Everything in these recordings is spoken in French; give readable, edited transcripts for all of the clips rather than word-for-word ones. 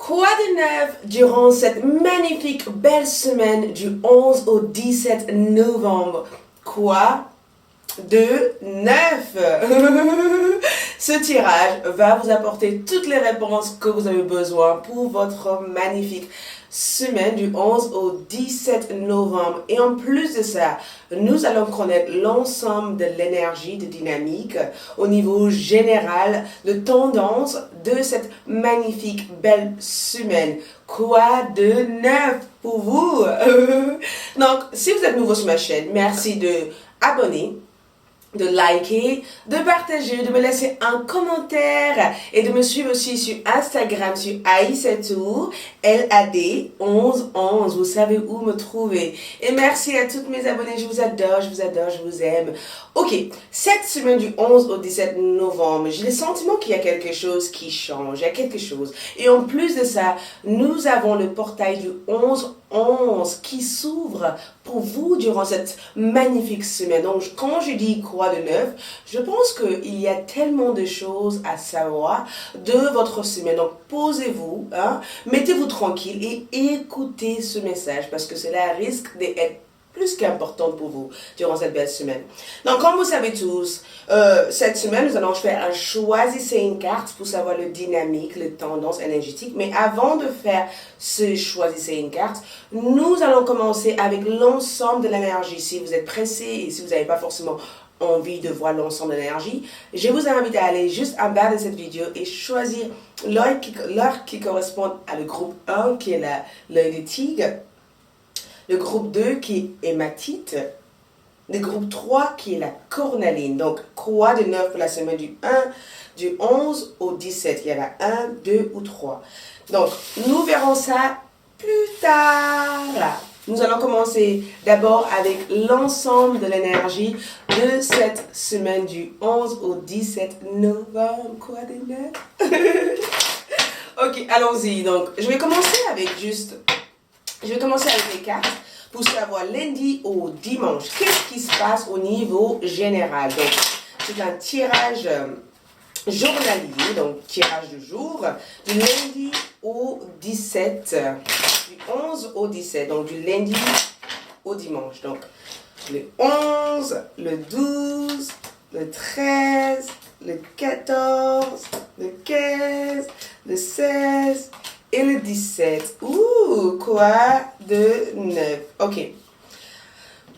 Quoi de neuf durant cette magnifique belle semaine du 11 au 17 novembre? Quoi de neuf? Ce tirage va vous apporter toutes les réponses que vous avez besoin pour votre magnifique semaine du 11 au 17 novembre. Et en plus de ça, nous allons connaître l'ensemble de l'énergie, de dynamique au niveau général, de tendance de cette magnifique belle semaine. Quoi de neuf pour vous? Donc, si vous êtes nouveau sur ma chaîne, merci de abonner, de liker, de partager, de me laisser un commentaire et de me suivre aussi sur Instagram, sur Aïssatou, LAD1111. Vous savez où me trouver. Et merci à toutes mes abonnés. Je vous adore, je vous adore, je vous aime. Ok, cette semaine du 11 au 17 novembre, j'ai le sentiment qu'il y a quelque chose qui change. Il y a quelque chose. Et en plus de ça, nous avons le portail du 11-11 qui s'ouvre pour vous durant cette magnifique semaine. Donc, quand je dis quoi de neuf, je pense qu'il y a tellement de choses à savoir de votre semaine. Donc, posez-vous, mettez-vous tranquille et écoutez ce message parce que cela risque d'être plus qu'important pour vous durant cette belle semaine. Donc, comme vous savez tous, cette semaine, nous allons faire un choisissez une carte pour savoir le dynamique, les tendances énergétiques. Mais avant de faire ce choisissez une carte, nous allons commencer avec l'ensemble de l'énergie. Si vous êtes pressé et si vous n'avez pas forcément envie de voir l'ensemble de l'énergie, je vous invite à aller juste en bas de cette vidéo et choisir l'heure qui correspond à le groupe 1 qui est l'œil des tigres, le groupe 2 qui est hématite, le groupe 3 qui est la cornaline. Donc, quoi de neuf pour la semaine du 11 au 17? Il y en a 1, 2 ou 3. Donc, nous verrons ça plus tard. Nous allons commencer d'abord avec l'ensemble de l'énergie de cette semaine du 11 au 17 novembre. Quoi de neuf? Ok, allons-y. Donc, je vais commencer avec les cartes pour savoir lundi au dimanche. Qu'est-ce qui se passe au niveau général? Donc, c'est un tirage journalier, donc tirage du jour, du lundi au 17, du 11 au 17, donc du lundi au dimanche. Donc, le 11, le 12, le 13, le 14, le 15, le 16 et le 17. Ouh, quoi de neuf? Ok.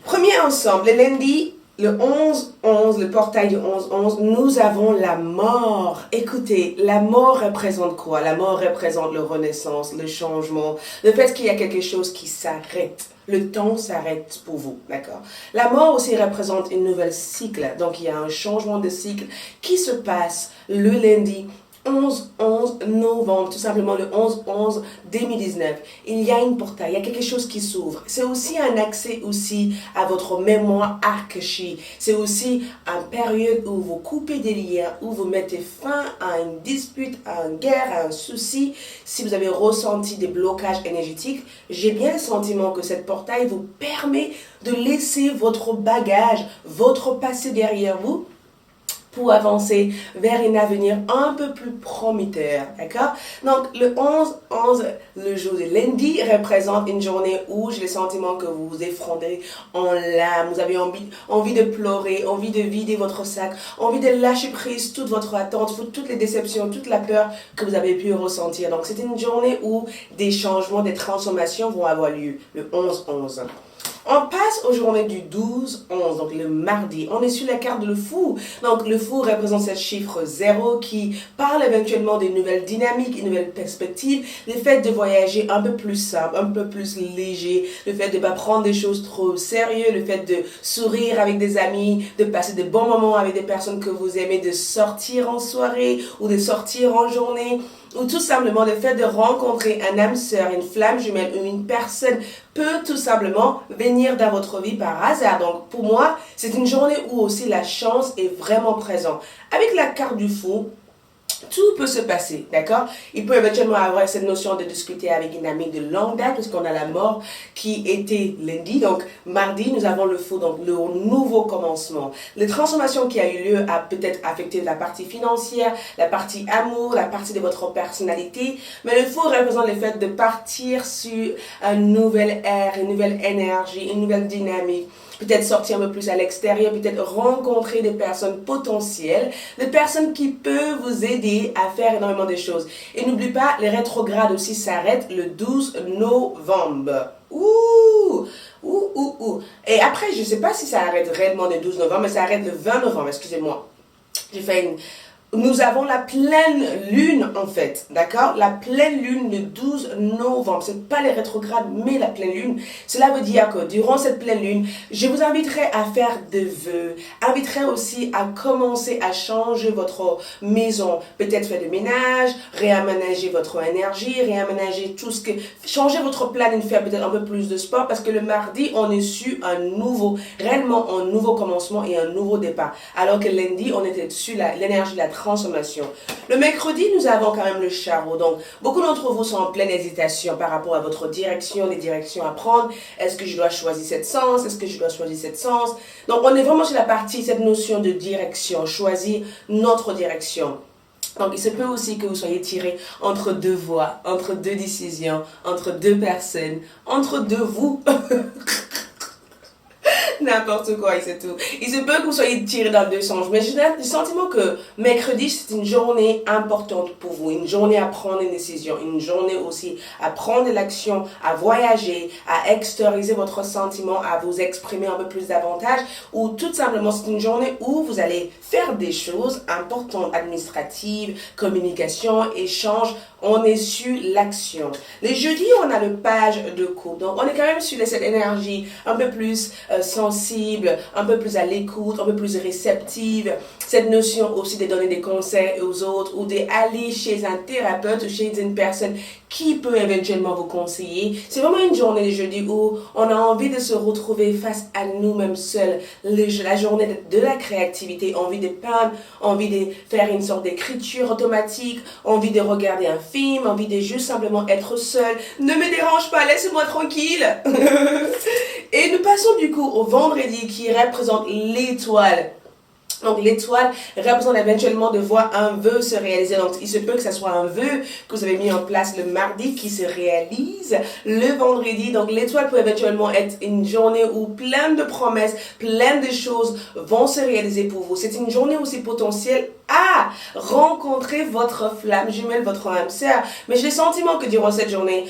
Premier ensemble, le lundi, le 11-11, le portail du 11-11, nous avons la mort. Écoutez, la mort représente quoi? La mort représente la renaissance, le changement, le fait qu'il y a quelque chose qui s'arrête. Le temps s'arrête pour vous, d'accord? La mort aussi représente une nouvelle cycle. Donc, il y a un changement de cycle qui se passe le lundi 11 novembre, tout simplement le 11-11-2019. Il y a une portail, il y a quelque chose qui s'ouvre. C'est aussi un accès aussi à votre mémoire archi. C'est aussi une période où vous coupez des liens, où vous mettez fin à une dispute, à une guerre, à un souci. Si vous avez ressenti des blocages énergétiques, j'ai bien le sentiment que cette portail vous permet de laisser votre bagage, votre passé derrière vous, pour avancer vers un avenir un peu plus prometteur, d'accord? Donc, le 11-11, le jour de lundi, représente une journée où j'ai le sentiment que vous vous effondrez en larmes, vous avez envie de pleurer, envie de vider votre sac, envie de lâcher prise toute votre attente, toutes les déceptions, toute la peur que vous avez pu ressentir. Donc, c'est une journée où des changements, des transformations vont avoir lieu, le 11-11. On passe aux journées du 12-11, donc le mardi. On est sur la carte de le fou. Donc le fou représente ce chiffre 0 qui parle éventuellement des nouvelles dynamiques, une nouvelle perspective, le fait de voyager un peu plus simple, un peu plus léger, le fait de ne pas prendre des choses trop sérieux, le fait de sourire avec des amis, de passer de bons moments avec des personnes que vous aimez, de sortir en soirée ou de sortir en journée. Ou tout simplement le fait de rencontrer un âme sœur, une flamme jumelle ou une personne peut tout simplement venir dans votre vie par hasard. Donc pour moi, c'est une journée où aussi la chance est vraiment présente. Avec la carte du fou, Tout peut se passer, d'accord? Il peut éventuellement avoir cette notion de discuter avec une amie de longue date, puisqu'on a la mort qui était lundi. Donc, mardi, nous avons le feu, donc le nouveau commencement. Les transformations qui a eu lieu a peut-être affecté la partie financière, la partie amour, la partie de votre personnalité. Mais le feu représente le fait de partir sur une nouvelle ère, une nouvelle énergie, une nouvelle dynamique. Peut-être sortir un peu plus à l'extérieur, peut-être rencontrer des personnes potentielles, des personnes qui peuvent vous aider à faire énormément de choses. Et n'oublie pas, les rétrogrades aussi s'arrêtent le 12 novembre. Et après, je ne sais pas si ça arrête réellement le 12 novembre, mais ça arrête le 20 novembre, excusez-moi. J'ai fait une... Nous avons la pleine lune en fait, d'accord? La pleine lune le 12 novembre. Ce n'est pas les rétrogrades, mais la pleine lune. Cela veut dire que durant cette pleine lune, je vous inviterai à faire des vœux. Inviterai aussi à commencer à changer votre maison. Peut-être faire du ménage, réaménager votre énergie, réaménager tout ce que... Changer votre planning, faire peut-être un peu plus de sport parce que le mardi, on est sur réellement un nouveau commencement et un nouveau départ. Alors que lundi, on était sur l'énergie de la transformation. Le mercredi, nous avons quand même le Chariot. Donc, beaucoup d'entre vous sont en pleine hésitation par rapport à votre direction, les directions à prendre. Est-ce que je dois choisir cette sens? Est-ce que je dois choisir cette sens? Donc, on est vraiment sur la partie, cette notion de direction, choisir notre direction. Donc, il se peut aussi que vous soyez tiré entre deux voies, entre deux décisions, entre deux personnes, entre deux vous. N'importe quoi, et c'est tout. Il se peut que vous soyez tiré dans deux sens, mais j'ai le sentiment que mercredi, c'est une journée importante pour vous, une journée à prendre une décision, une journée aussi à prendre de l'action, à voyager, à extérioriser votre sentiment, à vous exprimer un peu plus davantage, ou tout simplement, c'est une journée où vous allez faire des choses importantes, administratives, communication, échange. On est sur l'action. Les jeudis, on a le page de coupe. Donc, on est quand même sur cette énergie un peu plus sensible, un peu plus à l'écoute, un peu plus réceptive. Cette notion aussi de donner des conseils aux autres ou d'aller chez un thérapeute ou chez une personne qui peut éventuellement vous conseiller. C'est vraiment une journée de jeudi où on a envie de se retrouver face à nous-mêmes seuls. La journée de la créativité, envie de peindre, envie de faire une sorte d'écriture automatique, envie de regarder un film, envie de juste simplement être seul. Ne me dérange pas, laisse-moi tranquille. Et nous passons du coup au vendredi qui représente l'étoile. Donc l'étoile représente éventuellement de voir un vœu se réaliser. Donc il se peut que ce soit un vœu que vous avez mis en place le mardi qui se réalise le vendredi. Donc l'étoile peut éventuellement être une journée où plein de promesses, plein de choses vont se réaliser pour vous. C'est une journée aussi potentielle à rencontrer votre flamme jumelle, votre âme sœur. Mais j'ai le sentiment que durant cette journée,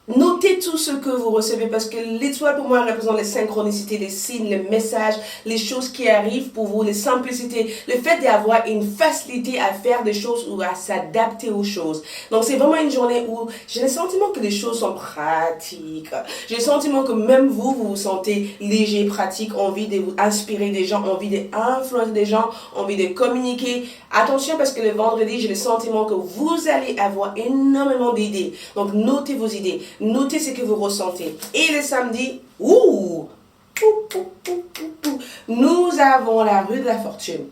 notez tout ce que vous recevez parce que l'étoile pour moi représente les synchronicités, les signes, les messages, les choses qui arrivent pour vous, les simplicités, le fait d'avoir une facilité à faire des choses ou à s'adapter aux choses. Donc c'est vraiment une journée où j'ai le sentiment que les choses sont pratiques. J'ai le sentiment que même vous vous sentez léger, pratique, envie de vous inspirer des gens, envie d'influencer des gens, envie de communiquer. Attention parce que le vendredi, j'ai le sentiment que vous allez avoir énormément d'idées. Donc notez vos idées. Notez ce que vous ressentez. Et le samedi, nous avons la rue de la fortune.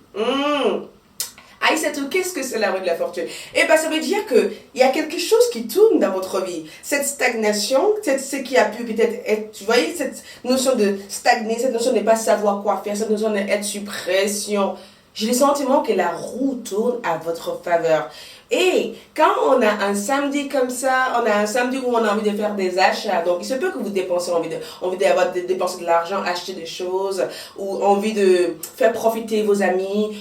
Aïssatou, qu'est-ce que c'est la rue de la fortune? Eh bien, ça veut dire qu'il y a quelque chose qui tourne dans votre vie. Cette stagnation, ce qui a pu peut-être être, vous voyez, cette notion de stagner, cette notion de ne pas savoir quoi faire, cette notion d'être sous pression. J'ai le sentiment que la roue tourne à votre faveur. Et quand on a un samedi comme ça, on a un samedi où on a envie de faire des achats, donc il se peut que vous dépensiez, envie d'avoir dépensé de l'argent, acheter des choses, ou envie de faire profiter vos amis,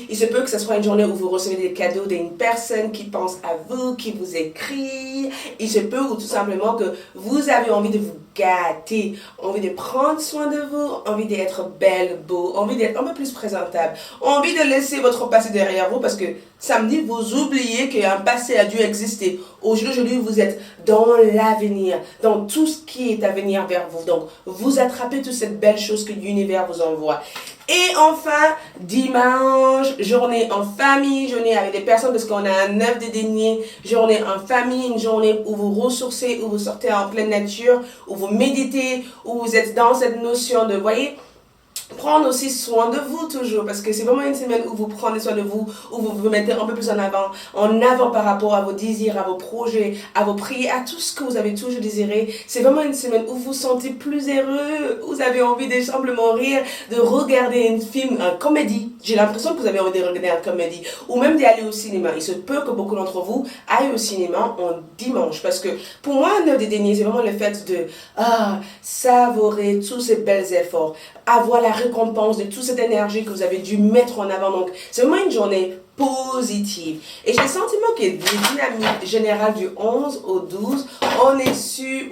il se peut que ce soit une journée où vous recevez des cadeaux d'une personne qui pense à vous, qui vous écrit, il se peut ou tout simplement que vous avez envie de vous gâter, envie de prendre soin de vous, envie d'être belle, beau, envie d'être un peu plus présentable, envie de laisser votre passé derrière vous parce que samedi, vous oubliez qu'un passé a dû exister. Aujourd'hui, vous êtes dans l'avenir, dans tout ce qui est à venir vers vous. Donc, vous attrapez toute cette belle chose que l'univers vous envoie. Et enfin, dimanche, journée en famille, journée avec des personnes parce qu'on a un œuf de denier, journée en famille, une journée où vous ressourcez, où vous sortez en pleine nature, où vous méditez, où vous êtes dans cette notion de, voyez, prendre aussi soin de vous toujours, parce que c'est vraiment une semaine où vous prenez soin de vous, où vous vous mettez un peu plus en avant par rapport à vos désirs, à vos projets, à vos prières, à tout ce que vous avez toujours désiré. C'est vraiment une semaine où vous vous sentez plus heureux, vous avez envie de simplement rire, de regarder un film, un comédie. J'ai l'impression que vous avez envie de regarder un comédie, ou même d'y aller au cinéma. Il se peut que beaucoup d'entre vous aillent au cinéma en dimanche, parce que pour moi, un œuvre des deniers, c'est vraiment le fait de savourer tous ces belles efforts, avoir la récompense de toute cette énergie que vous avez dû mettre en avant. Donc, c'est vraiment une journée positive. Et j'ai le sentiment que les dynamiques générales du 11 au 12, on est sur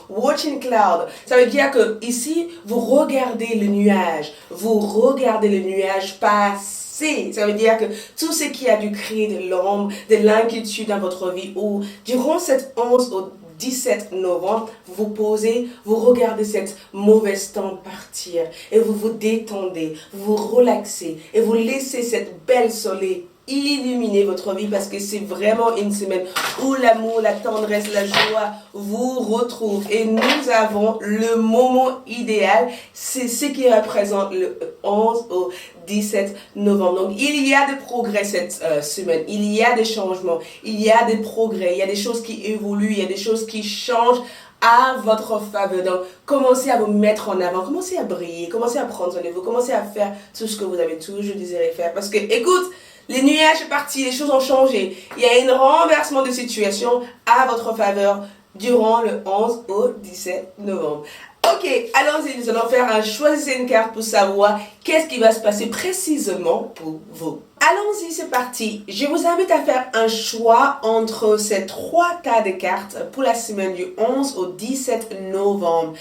watching cloud. Ça veut dire que ici, vous regardez le nuage. Vous regardez le nuage passer. Ça veut dire que tout ce qui a dû créer de l'ombre, de l'inquiétude dans votre vie, ou durant cette 11 au 17 novembre, vous posez, vous regardez cette mauvaise temps partir et vous vous détendez, vous vous relaxez et vous laissez cette belle soleil illuminer votre vie, parce que c'est vraiment une semaine où l'amour, la tendresse, la joie vous retrouvent, et nous avons le moment idéal. C'est ce qui représente le 11 au 17 novembre. Donc il y a des progrès cette semaine, il y a des changements, il y a des progrès, il y a des choses qui évoluent, il y a des choses qui changent à votre faveur. Donc, commencez à vous mettre en avant, commencez à briller, commencez à prendre soin de vous, commencez à faire tout ce que vous avez toujours désiré faire. Parce que, écoute, les nuages sont partis, les choses ont changé. Il y a un renversement de situation à votre faveur durant le 11 au 17 novembre. Ok, allons-y, nous allons faire un choisissez une carte pour savoir qu'est-ce qui va se passer précisément pour vous. Allons-y, c'est parti. Je vous invite à faire un choix entre ces 3 tas de cartes pour la semaine du 11 au 17 novembre.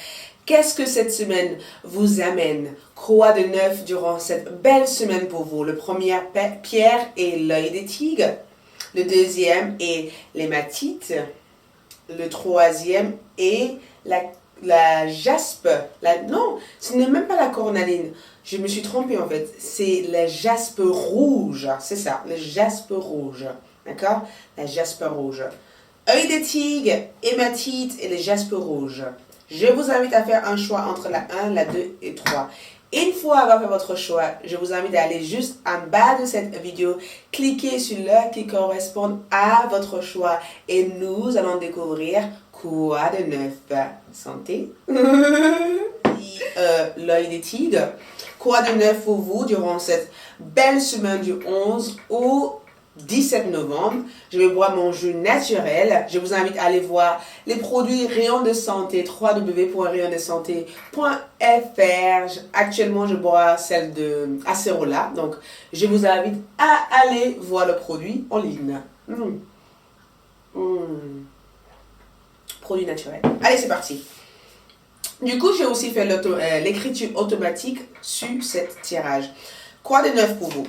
Qu'est-ce que cette semaine vous amène? Quoi de neuf durant cette belle semaine pour vous? Le premier pierre est l'œil des tigres. Le deuxième est l'hématite. Le troisième est la jaspe. Non, ce n'est même pas la cornaline. Je me suis trompée en fait. C'est la jaspe rouge. C'est ça, le jaspe rouge. D'accord? La jaspe rouge. Œil des tigres, hématite et le jaspe rouge. Je vous invite à faire un choix entre la 1, la 2 et 3. Une fois avoir fait votre choix, je vous invite à aller juste en bas de cette vidéo, cliquer sur l'heure qui correspond à votre choix et nous allons découvrir quoi de neuf. Santé. L'œil des tigres. Quoi de neuf pour vous durant cette belle semaine du 11 au 17 novembre, je vais boire mon jus naturel. Je vous invite à aller voir les produits Rayon de Santé, www.rayondesanté.fr. Actuellement, je bois celle de Acerola. Donc, je vous invite à aller voir le produit en ligne. Produit naturel. Allez, c'est parti. Du coup, j'ai aussi fait l'écriture automatique sur cet tirage. Quoi de neuf pour vous?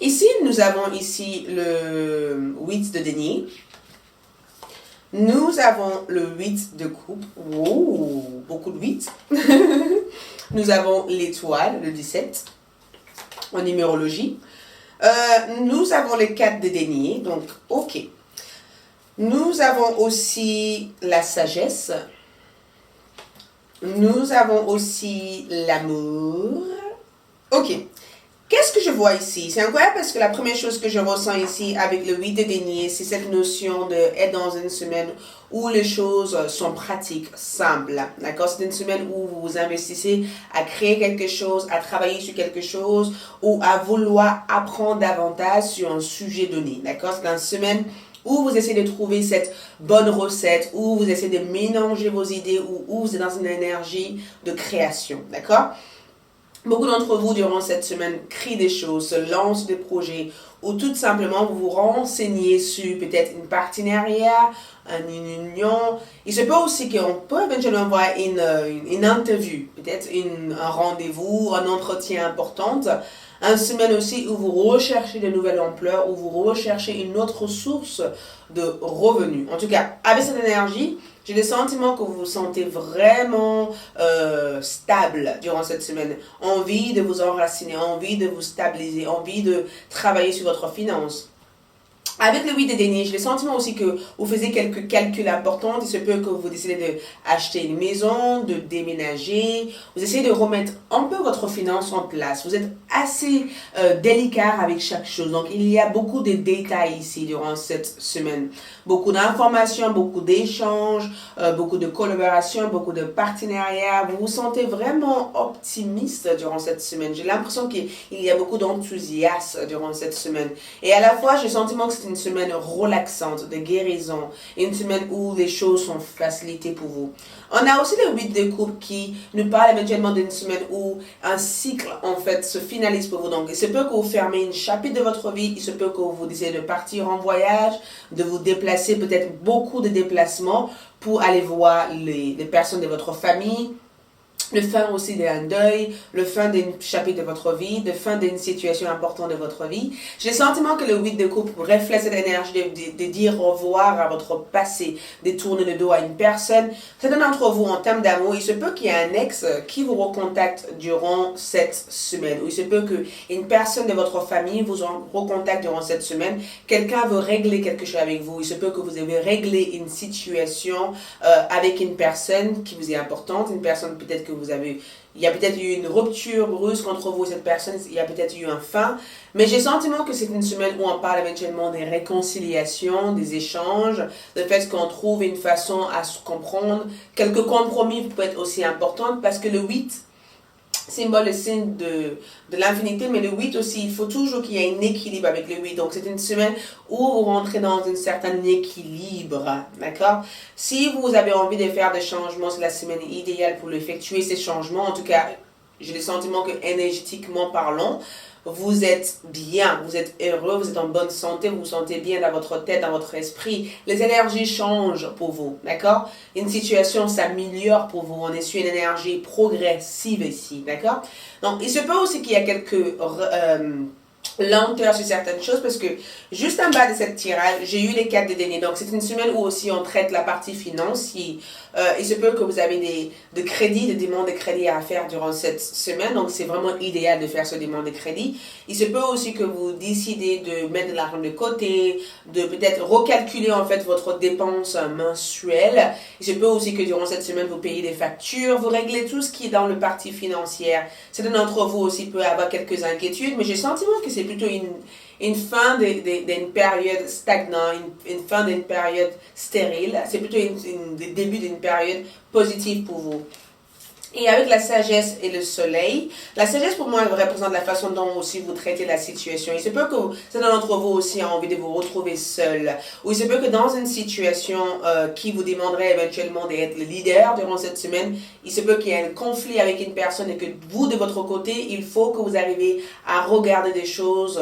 Ici, nous avons ici le 8 de denier. Nous avons le 8 de coupe. Wow, beaucoup de 8. Nous avons l'étoile, le 17, en numérologie. Nous avons le 4 de denier, donc ok. Nous avons aussi la sagesse. Nous avons aussi l'amour. Ok. Qu'est-ce que je vois ici? C'est incroyable parce que la première chose que je ressens ici avec le 8 de denier, c'est cette notion d'être dans une semaine où les choses sont pratiques, simples. D'accord? C'est une semaine où vous vous investissez à créer quelque chose, à travailler sur quelque chose ou à vouloir apprendre davantage sur un sujet donné. D'accord? C'est une semaine où vous essayez de trouver cette bonne recette, où vous essayez de mélanger vos idées, où vous êtes dans une énergie de création. D'accord? Beaucoup d'entre vous, durant cette semaine, créent des choses, se lancent des projets ou tout simplement vous vous renseignez sur peut-être une partenariat, une union. Il se peut aussi qu'on peut éventuellement avoir une interview, peut-être un rendez-vous, un entretien important. Une semaine aussi où vous recherchez de nouvelles ampleurs, où vous recherchez une autre source de revenus. En tout cas, avec cette énergie, j'ai le sentiment que vous vous sentez vraiment stable durant cette semaine. Envie de vous enraciner, envie de vous stabiliser, envie de travailler sur votre finance. Avec le 8 de denier, j'ai le sentiment aussi que vous faisiez quelques calculs importants. Il se peut que vous décidez d'acheter une maison, de déménager. Vous essayez de remettre un peu votre finance en place. Vous êtes assez délicat avec chaque chose. Donc, il y a beaucoup de détails ici durant cette semaine. Beaucoup d'informations, beaucoup d'échanges, beaucoup de collaborations, beaucoup de partenariats. Vous vous sentez vraiment optimiste durant cette semaine. J'ai l'impression qu'il y a beaucoup d'enthousiasme durant cette semaine. Et à la fois, j'ai le sentiment que c'est une semaine relaxante, de guérison, une semaine où les choses sont facilitées pour vous. On a aussi le 8 de coupe qui nous parle éventuellement d'une semaine où un cycle en fait se finalise pour vous. Donc il se peut que vous fermez une chapitre de votre vie, il se peut que vous décidez de partir en voyage, de vous déplacer, peut-être beaucoup de déplacements pour aller voir les personnes de votre famille. Le fin aussi d'un deuil, le fin d'un chapitre de votre vie, le fin d'une situation importante de votre vie. J'ai le sentiment que le 8 de coupe reflète cette énergie de dire au revoir à votre passé, de tourner le dos à une personne. Certains d'entre vous, en termes d'amour, il se peut qu'il y ait un ex qui vous recontacte durant cette semaine. Ou il se peut qu'une personne de votre famille vous recontacte durant cette semaine. Quelqu'un veut régler quelque chose avec vous. Il se peut que vous avez réglé une situation avec une personne qui vous est importante, une personne peut-être que il y a peut-être eu une rupture brusque entre vous et cette personne, il y a peut-être eu un fin, mais j'ai le sentiment que c'est une semaine où on parle éventuellement des réconciliations, des échanges, le fait qu'on trouve une façon à se comprendre. Quelques compromis peuvent être aussi importants parce que le 8 symbole le signe de l'infinité, mais le 8 aussi, il faut toujours qu'il y ait un équilibre avec le 8. Donc, c'est une semaine où vous rentrez dans un certain équilibre, d'accord? Si vous avez envie de faire des changements, c'est la semaine idéale pour effectuer ces changements. En tout cas, j'ai le sentiment que énergétiquement parlant, vous êtes bien, vous êtes heureux, vous êtes en bonne santé, vous vous sentez bien dans votre tête, dans votre esprit. Les énergies changent pour vous, d'accord? Une situation s'améliore pour vous. On est sur une énergie progressive ici, d'accord? Donc, il se peut aussi qu'il y a quelques lenteur sur certaines choses parce que juste en bas de cette tirage, j'ai eu les 4 de denier. Donc, c'est une semaine où aussi on traite la partie financière. Il se peut que vous avez des crédits, des demandes de crédit à faire durant cette semaine. Donc, c'est vraiment idéal de faire ce demande de crédit. Il se peut aussi que vous décidez de mettre de l'argent de côté, de peut-être recalculer en fait votre dépense mensuelle. Il se peut aussi que durant cette semaine, vous payez des factures, vous réglez tout ce qui est dans le partie financière. Certains d'entre vous aussi peut avoir quelques inquiétudes, mais j'ai le sentiment que c'est plutôt une fin d'une période stagnante, une fin d'une période stérile. C'est plutôt le début d'une période positive pour vous. Et avec la sagesse et le soleil, la sagesse pour moi représente la façon dont aussi vous traitez la situation. Il se peut que certains d'entre vous aussi ont envie de vous retrouver seul. Ou il se peut que dans une situation qui vous demanderait éventuellement d'être le leader durant cette semaine, il se peut qu'il y ait un conflit avec une personne et que vous, de votre côté, il faut que vous arriviez à regarder des choses.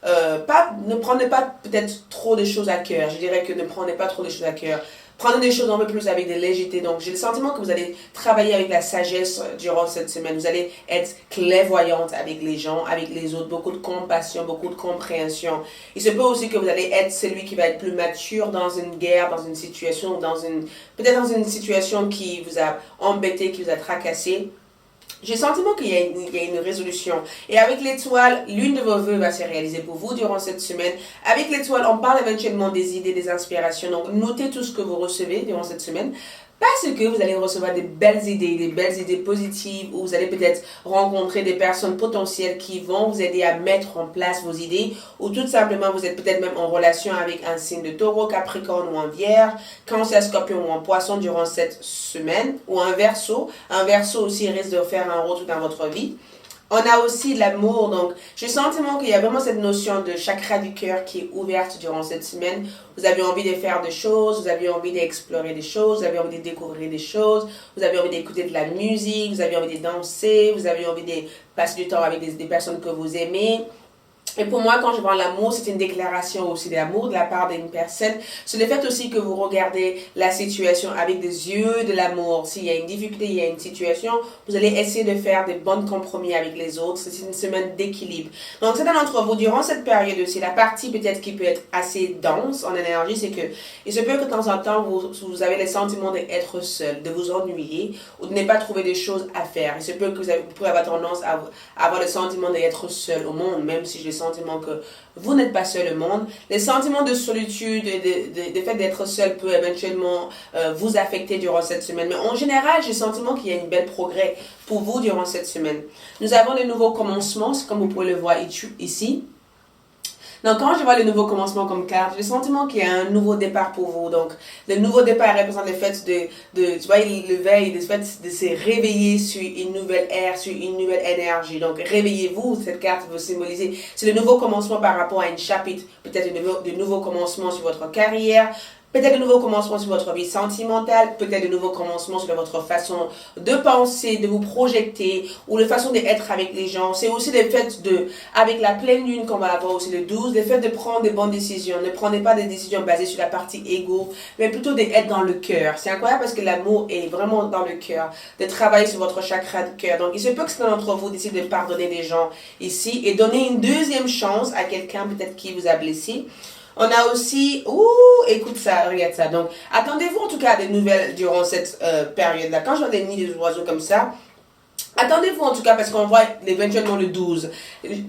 Ne prenez pas peut-être trop de choses à cœur. Je dirais que ne prenez pas trop de choses à cœur. Prenez des choses un peu plus avec de légèreté. Donc, j'ai le sentiment que vous allez travailler avec la sagesse durant cette semaine. Vous allez être clairvoyante avec les gens, avec les autres. Beaucoup de compassion, beaucoup de compréhension. Il se peut aussi que vous allez être celui qui va être plus mature dans une guerre, dans une situation, peut-être dans une situation qui vous a embêté, qui vous a tracassé. J'ai le sentiment qu'il y a une résolution. Et avec l'étoile, l'une de vos vœux va se réaliser pour vous durant cette semaine. Avec l'étoile, on parle éventuellement des idées, des inspirations. Donc, notez tout ce que vous recevez durant cette semaine. Parce que vous allez recevoir des belles idées positives, où vous allez peut-être rencontrer des personnes potentielles qui vont vous aider à mettre en place vos idées, ou tout simplement vous êtes peut-être même en relation avec un signe de taureau, capricorne ou en vierge, cancer, scorpion ou en poisson durant cette semaine, ou un verseau. Un verseau aussi risque de faire un rôle dans votre vie. On a aussi l'amour, donc j'ai le sentiment qu'il y a vraiment cette notion de chakra du cœur qui est ouverte durant cette semaine. Vous avez envie de faire des choses, vous avez envie d'explorer des choses, vous avez envie de découvrir des choses, vous avez envie d'écouter de la musique, vous avez envie de danser, vous avez envie de passer du temps avec des personnes que vous aimez. Et pour moi, quand je vois l'amour, c'est une déclaration aussi d'amour de la part d'une personne. C'est le fait aussi que vous regardez la situation avec des yeux de l'amour. S'il y a une difficulté, il y a une situation, vous allez essayer de faire des bons compromis avec les autres. C'est une semaine d'équilibre. Donc, certains d'entre vous, durant cette période aussi, la partie peut-être qui peut être assez dense en énergie, c'est que il se peut que de temps en temps, vous avez le sentiment d'être seul, de vous ennuyer ou de ne pas trouver des choses à faire. Il se peut que vous pouvez avoir tendance à avoir le sentiment d'être seul au monde, même si je le sentiments que vous n'êtes pas seul au monde. Les sentiments de solitude et de fait d'être seul peut éventuellement vous affecter durant cette semaine. Mais en général, j'ai le sentiment qu'il y a une belle progrès pour vous durant cette semaine. Nous avons de nouveaux commencements, comme vous pouvez le voir ici. Donc, quand je vois le nouveau commencement comme carte, j'ai le sentiment qu'il y a un nouveau départ pour vous. Donc, le nouveau départ représente le fait tu vois, le veille, le fait de se réveiller sur une nouvelle ère, sur une nouvelle énergie. Donc, réveillez-vous, cette carte veut symboliser, c'est le nouveau commencement par rapport à un chapitre, peut-être de nouveau commencement sur votre carrière, peut-être de nouveaux commencements sur votre vie sentimentale, peut-être de nouveaux commencements sur votre façon de penser, de vous projeter, ou la façon d'être avec les gens. C'est aussi le fait avec la pleine lune qu'on va avoir aussi le 12, le fait de prendre des bonnes décisions. Ne prenez pas des décisions basées sur la partie égo, mais plutôt d'être dans le cœur. C'est incroyable parce que l'amour est vraiment dans le cœur, de travailler sur votre chakra de cœur. Donc, il se peut que certains d'entre vous décident de pardonner les gens ici et donner une deuxième chance à quelqu'un peut-être qui vous a blessé. On a aussi, écoute ça, regarde ça. Donc, attendez-vous en tout cas à des nouvelles durant cette période-là. Quand je vois des nids des oiseaux comme ça, attendez-vous en tout cas parce qu'on voit éventuellement le 12.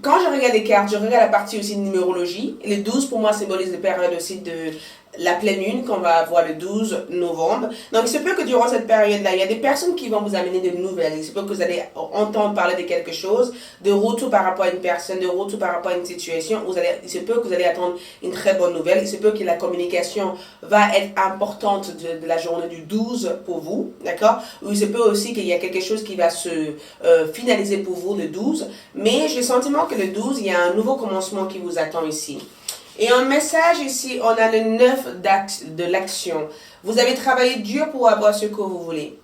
Quand je regarde les cartes, je regarde la partie aussi de numérologie. Et le 12 pour moi symbolise la période aussi de la pleine lune qu'on va avoir le 12 novembre. Donc, il se peut que durant cette période-là, il y a des personnes qui vont vous amener de nouvelles. Il se peut que vous allez entendre parler de quelque chose, de retour par rapport à une personne, de retour par rapport à une situation. Il se peut que vous allez attendre une très bonne nouvelle. Il se peut que la communication va être importante de la journée du 12 pour vous, d'accord? Ou il se peut aussi qu'il y a quelque chose qui va se finaliser pour vous le 12. Mais j'ai le sentiment que le 12, il y a un nouveau commencement qui vous attend ici. Et en message ici, on a le 9 de l'action. Vous avez travaillé dur pour avoir ce que vous voulez.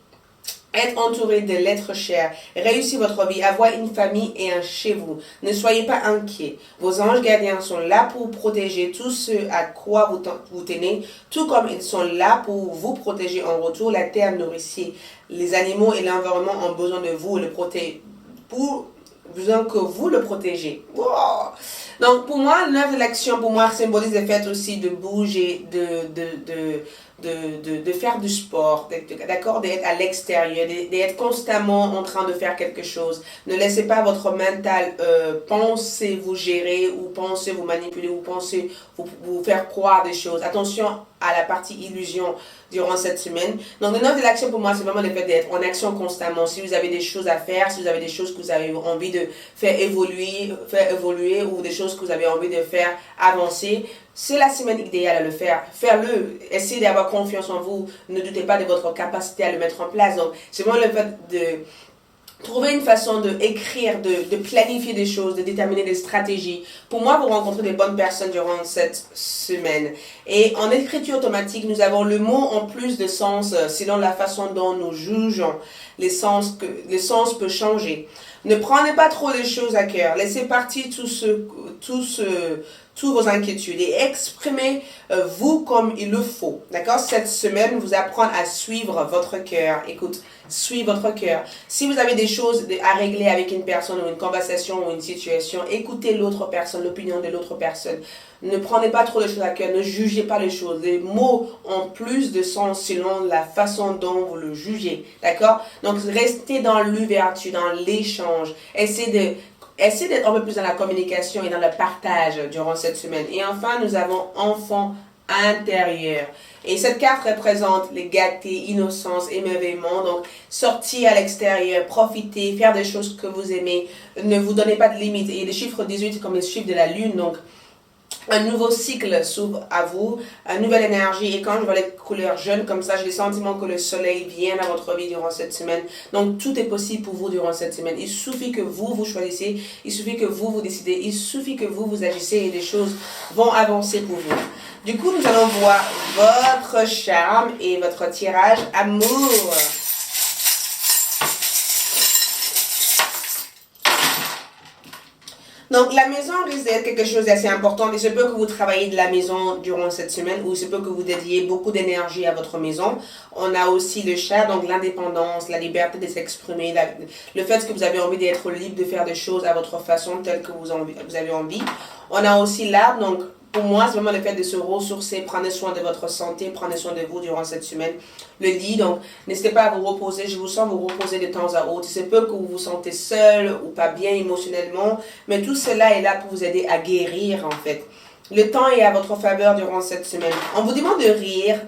Être entouré de l'être cher, réussir votre vie, avoir une famille et un chez vous. Ne soyez pas inquiets. Vos anges gardiens sont là pour protéger tout ce à quoi vous tenez, tout comme ils sont là pour vous protéger en retour. La terre nourricier, les animaux et l'environnement ont besoin de vous, besoin que vous le protégez. Wow. Donc, pour moi, le 9 de l'action, pour moi, symbolise le fait aussi de bouger, de faire du sport, d'accord, d'être à l'extérieur, d'être constamment en train de faire quelque chose. Ne laissez pas votre mental penser vous gérer ou penser vous manipuler ou penser vous faire croire des choses. Attention à la partie illusion durant cette semaine. Donc, le 9 de l'action pour moi, c'est vraiment le fait d'être en action constamment. Si vous avez des choses à faire, si vous avez des choses que vous avez envie de faire évoluer ou des choses que vous avez envie de faire avancer, c'est la semaine idéale à le faire. Faire-le. Essayez d'avoir confiance en vous. Ne doutez pas de votre capacité à le mettre en place. Donc, c'est vraiment le fait de trouver une façon d'écrire, de planifier des choses, de déterminer des stratégies. Pour moi, vous rencontrez des bonnes personnes durant cette semaine. Et en écriture automatique, nous avons le mot en plus de sens selon la façon dont nous jugeons. Les sens peut changer. Ne prenez pas trop les choses à cœur. Laissez partir toutes vos inquiétudes et exprimez vous comme il le faut. D'accord? Cette semaine, vous apprendre à suivre votre cœur. Écoute, suivez votre cœur. Si vous avez des choses à régler avec une personne ou une conversation ou une situation, écoutez l'autre personne, l'opinion de l'autre personne. Ne prenez pas trop les choses à cœur, ne jugez pas les choses. Les mots ont plus de sens selon la façon dont vous le jugez. D'accord? Donc, restez dans l'ouverture, dans l'échange. Essayez d'être un peu plus dans la communication et dans le partage durant cette semaine. Et enfin, nous avons enfant intérieur. Et cette carte représente les gaieté, innocence, émerveillement. Donc, sortir à l'extérieur, profiter, faire des choses que vous aimez. Ne vous donnez pas de limites. Et le chiffre 18 comme le chiffre de la lune. Donc, un nouveau cycle s'ouvre à vous, une nouvelle énergie. Et quand je vois les couleurs jaunes comme ça, j'ai le sentiment que le soleil vient dans votre vie durant cette semaine. Donc, tout est possible pour vous durant cette semaine. Il suffit que vous choisissez, il suffit que vous décidez, il suffit que vous agissez et les choses vont avancer pour vous. Du coup, nous allons voir votre charme et votre tirage amour. Donc, la maison risque d'être quelque chose d'assez important. Il se peut que vous travaillez de la maison durant cette semaine ou il se peut que vous dédiez beaucoup d'énergie à votre maison. On a aussi le chat, donc l'indépendance, la liberté de s'exprimer, le fait que vous avez envie d'être libre de faire des choses à votre façon telle que vous avez envie. On a aussi l'arbre, donc pour moi, c'est vraiment le fait de se ressourcer, prendre soin de votre santé, prendre soin de vous durant cette semaine. Le lit, donc n'hésitez pas à vous reposer. Je vous sens vous reposer de temps à autre. C'est peu que vous vous sentez seul ou pas bien émotionnellement, mais tout cela est là pour vous aider à guérir en fait. Le temps est à votre faveur durant cette semaine. On vous demande de rire,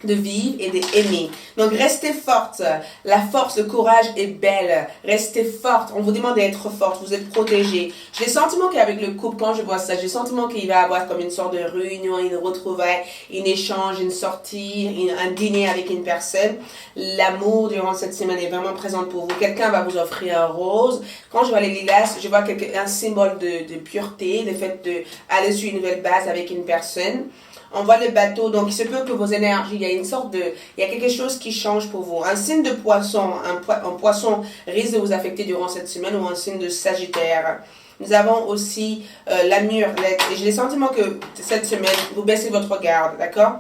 de vivre et d'aimer. Donc, restez forte. La force, le courage est belle. Restez forte. On vous demande d'être forte. Vous êtes protégée. J'ai le sentiment qu'avec le couple, quand je vois ça, j'ai le sentiment qu'il va y avoir comme une sorte de réunion, une retrouvaille, un échange, une sortie, un dîner avec une personne. L'amour durant cette semaine est vraiment présent pour vous. Quelqu'un va vous offrir un rose. Quand je vois les lilas, je vois un symbole de pureté, le fait d'aller sur une nouvelle base avec une personne. On voit le bateau, donc il se peut que vos énergies, il y a quelque chose qui change pour vous. Un signe de poisson, un poisson risque de vous affecter durant cette semaine ou un signe de Sagittaire. Nous avons aussi la murlette. Et j'ai le sentiment que cette semaine, vous baissez votre garde, d'accord?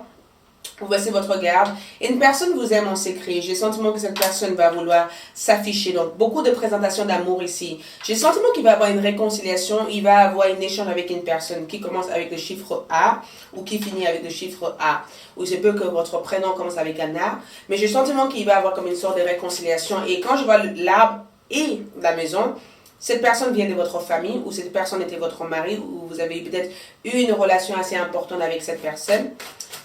Vous baissez votre garde. Et une personne vous aime en secret. J'ai le sentiment que cette personne va vouloir s'afficher. Donc, beaucoup de présentations d'amour ici. J'ai le sentiment qu'il va avoir une réconciliation. Il va avoir un échange avec une personne qui commence avec le chiffre A ou qui finit avec le chiffre A. Ou c'est peut que votre prénom commence avec un A. Mais j'ai le sentiment qu'il va avoir comme une sorte de réconciliation. Et quand je vois l'arbre et la maison, cette personne vient de votre famille ou cette personne était votre mari ou vous avez peut-être eu une relation assez importante avec cette personne.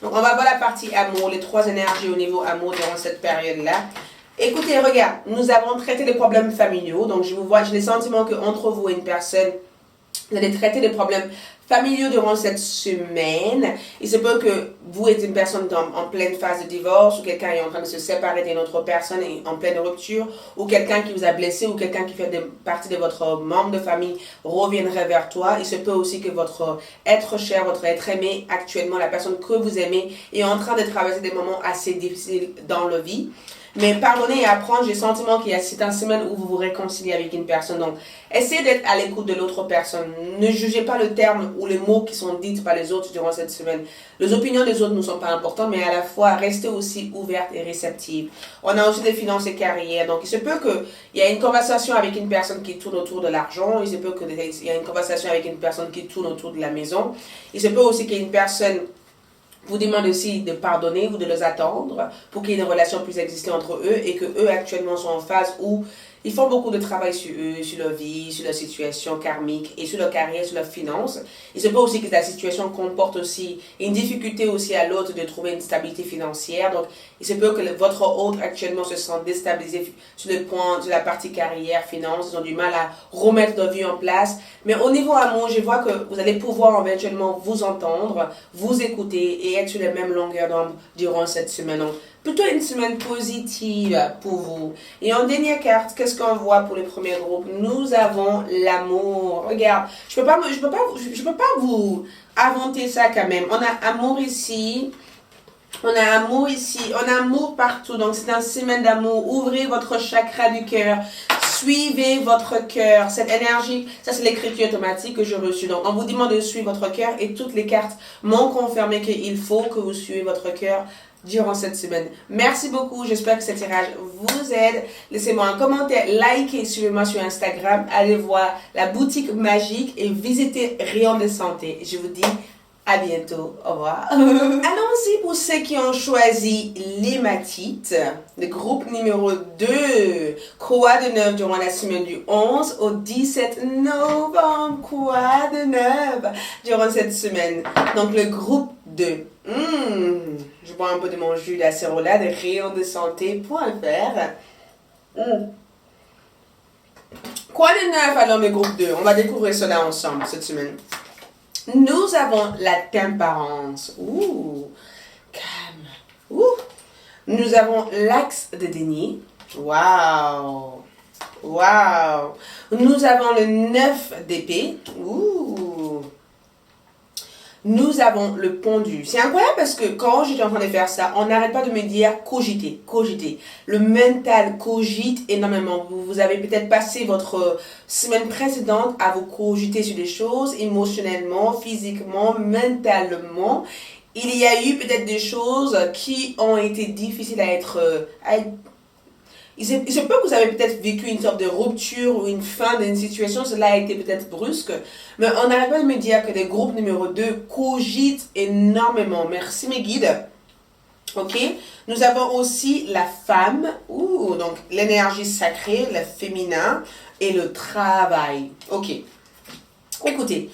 Donc, on va voir la partie amour, les 3 énergies au niveau amour durant cette période-là. Écoutez, regarde, nous avons traité les problèmes familiaux. Donc, j'ai le sentiment qu'entre vous et une personne, vous allez traiter des problèmes familiaux durant cette semaine. Il se peut que vous êtes une personne en pleine phase de divorce ou quelqu'un est en train de se séparer d'une autre personne et en pleine rupture ou quelqu'un qui vous a blessé ou quelqu'un qui fait partie de votre membre de famille reviendrait vers toi. Il se peut aussi que votre être cher, votre être aimé actuellement, la personne que vous aimez est en train de traverser des moments assez difficiles dans la vie. Mais pardonner et apprendre, j'ai le sentiment qu'il y a cette semaine où vous vous réconciliez avec une personne. Donc, essayez d'être à l'écoute de l'autre personne. Ne jugez pas le terme ou les mots qui sont dits par les autres durant cette semaine. Les opinions des autres ne sont pas importantes, mais à la fois, restez aussi ouverte et réceptive. On a aussi des finances et carrières. Donc, il se peut qu'il y ait une conversation avec une personne qui tourne autour de l'argent. Il se peut qu'il y ait une conversation avec une personne qui tourne autour de la maison. Il se peut aussi qu'il y ait une personne vous demande aussi de pardonner ou de les attendre pour qu'il y ait une relation plus existée entre eux et que eux actuellement sont en phase où ils font beaucoup de travail sur eux, sur leur vie, sur leur situation karmique et sur leur carrière, sur leurs finances. Il se peut aussi que la situation comporte aussi une difficulté aussi à l'autre de trouver une stabilité financière. Donc, il se peut que votre autre actuellement se sent déstabilisé sur le point de la partie carrière, finances. Ils ont du mal à remettre leur vie en place. Mais au niveau amour, je vois que vous allez pouvoir éventuellement vous entendre, vous écouter et être sur la même longueur d'onde durant cette semaine. Donc, plutôt une semaine positive pour vous. Et en dernière carte, qu'est-ce qu'on voit pour le premier groupe? Nous avons l'amour. Regarde, je peux pas vous inventer ça quand même. On a amour ici. On a amour ici. On a amour partout. Donc, c'est une semaine d'amour. Ouvrez votre chakra du cœur. Suivez votre cœur. Cette énergie, ça c'est l'écriture automatique que j'ai reçue. Donc, on vous demande de suivre votre cœur et toutes les cartes m'ont confirmé qu'il faut que vous suivez votre cœur durant cette semaine. Merci beaucoup. J'espère que ce tirage vous aide. Laissez-moi un commentaire, likez, suivez-moi sur Instagram. Allez voir la boutique magique et visitez Rayon de Santé. Je vous dis à bientôt. Au revoir. Allons-y pour ceux qui ont choisi l'hématite. Le groupe numéro 2. Quoi de neuf durant la semaine du 11 au 17 novembre. Quoi de neuf durant cette semaine. Donc le groupe 2. Je bois un peu de mon jus d'acérola de rayondessanté.fr. Quoi de neuf alors le groupe 2? On va découvrir cela ensemble cette semaine. Nous avons la tempérance. Calme. Nous avons l'axe de déni. Waouh. Nous avons le 9 d'épée. Nous avons le pendu. C'est incroyable parce que quand j'étais en train de faire ça, on n'arrête pas de me dire cogiter. Le mental cogite énormément. Vous avez peut-être passé votre semaine précédente à vous cogiter sur des choses émotionnellement, physiquement, mentalement. Il y a eu peut-être des choses qui ont été difficiles à être il se peut que vous avez peut-être vécu une sorte de rupture ou une fin d'une situation, cela a été peut-être brusque, mais on n'arrête pas de me dire que les groupes numéro 2 cogitent énormément. Merci mes guides. Ok, nous avons aussi la femme, donc l'énergie sacrée, le féminin et le travail. Ok, écoutez,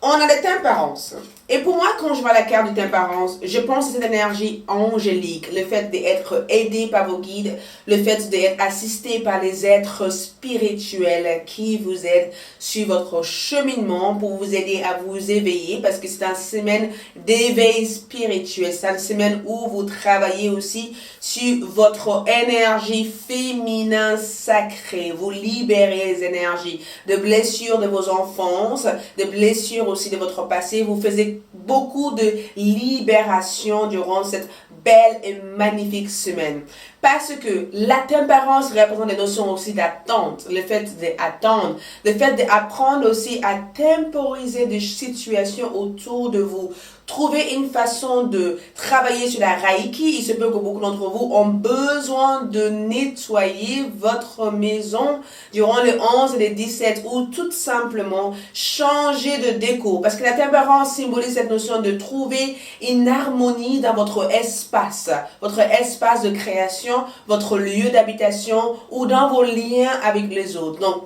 on a la tempérance. Et pour moi, quand je vois la carte du tempérance, je pense à cette énergie angélique, le fait d'être aidé par vos guides, le fait d'être assisté par les êtres spirituels qui vous aident sur votre cheminement pour vous aider à vous éveiller, parce que c'est une semaine d'éveil spirituel, c'est une semaine où vous travaillez aussi sur votre énergie féminin sacrée, vous libérez les énergies de blessures de vos enfances, de blessures aussi de votre passé, vous faisiez beaucoup de libération durant cette belle et magnifique semaine. Parce que la tempérance représente des notions aussi d'attente, le fait d'attendre, le fait d'apprendre aussi à temporiser des situations autour de vous. Trouver une façon de travailler sur la Reiki. Il se peut que beaucoup d'entre vous ont besoin de nettoyer votre maison durant le 11 et le 17 ou tout simplement changer de déco. Parce que la tempérance symbolise cette notion de trouver une harmonie dans votre espace de création, votre lieu d'habitation ou dans vos liens avec les autres. Donc,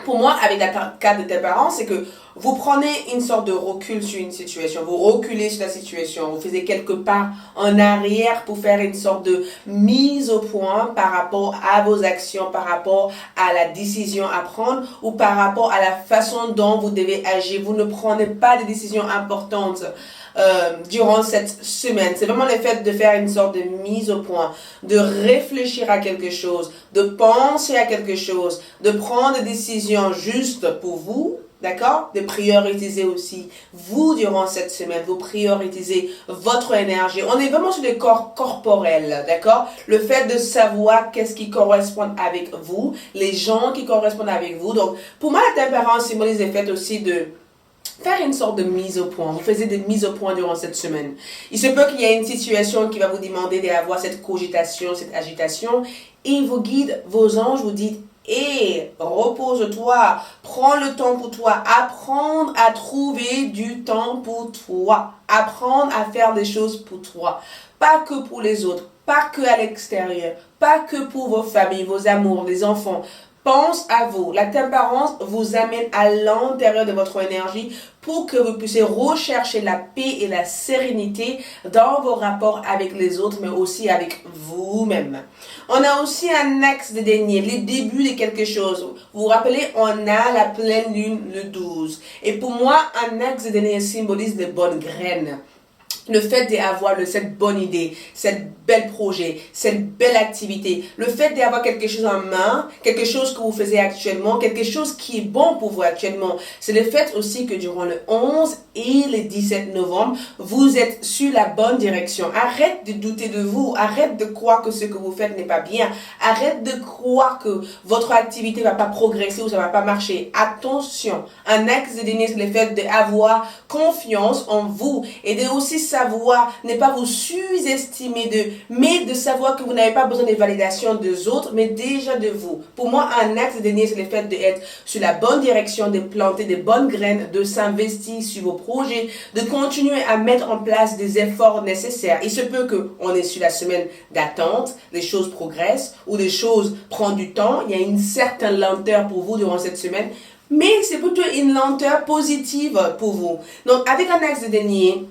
pour moi, avec la carte de tempérance, c'est que vous prenez une sorte de recul sur une situation, vous reculez sur la situation, vous faites quelque part en arrière pour faire une sorte de mise au point par rapport à vos actions, par rapport à la décision à prendre ou par rapport à la façon dont vous devez agir. Vous ne prenez pas de décisions importantes durant cette semaine. C'est vraiment le fait de faire une sorte de mise au point, de réfléchir à quelque chose, de penser à quelque chose, de prendre des décisions justes pour vous, d'accord? De prioriser aussi vous durant cette semaine, vous prioriser votre énergie. On est vraiment sur le corps corporel, d'accord? Le fait de savoir qu'est-ce qui correspond avec vous, les gens qui correspondent avec vous. Donc, pour moi, la tempérance symbolise le fait aussi de faire une sorte de mise au point. Vous faites des mises au point durant cette semaine. Il se peut qu'il y ait une situation qui va vous demander d'avoir cette cogitation, cette agitation. Et vos guides, vos anges vous disent, repose-toi, prends le temps pour toi, apprendre à trouver du temps pour toi, apprendre à faire des choses pour toi, pas que pour les autres, pas que à l'extérieur, pas que pour vos familles, vos amours, les enfants. Pense à vous. La tempérance vous amène à l'intérieur de votre énergie pour que vous puissiez rechercher la paix et la sérénité dans vos rapports avec les autres, mais aussi avec vous-même. On a aussi un axe de denier, le début de quelque chose. Vous vous rappelez, on a la pleine lune le 12. Et pour moi, un axe de denier symbolise de bonnes graines. Le fait d'avoir cette bonne idée, cette bel projet, cette belle activité, le fait d'avoir quelque chose en main, quelque chose que vous faisiez actuellement, quelque chose qui est bon pour vous actuellement, c'est le fait aussi que durant le 11 et le 17 novembre, vous êtes sur la bonne direction. Arrête de douter de vous, arrête de croire que ce que vous faites n'est pas bien, arrête de croire que votre activité va pas progresser ou ça va pas marcher. Attention, un axe de denier, c'est le fait d'avoir confiance en vous et de aussi savoir, ne pas vous sous-estimer mais de savoir que vous n'avez pas besoin de validation des autres, mais déjà de vous. Pour moi, un axe de denier, c'est le fait d'être sur la bonne direction, de planter des bonnes graines, de s'investir sur vos projets, de continuer à mettre en place des efforts nécessaires. Il se peut qu'on est sur la semaine d'attente, les choses progressent, ou les choses prennent du temps, il y a une certaine lenteur pour vous durant cette semaine, mais c'est plutôt une lenteur positive pour vous. Donc, avec un axe de denier,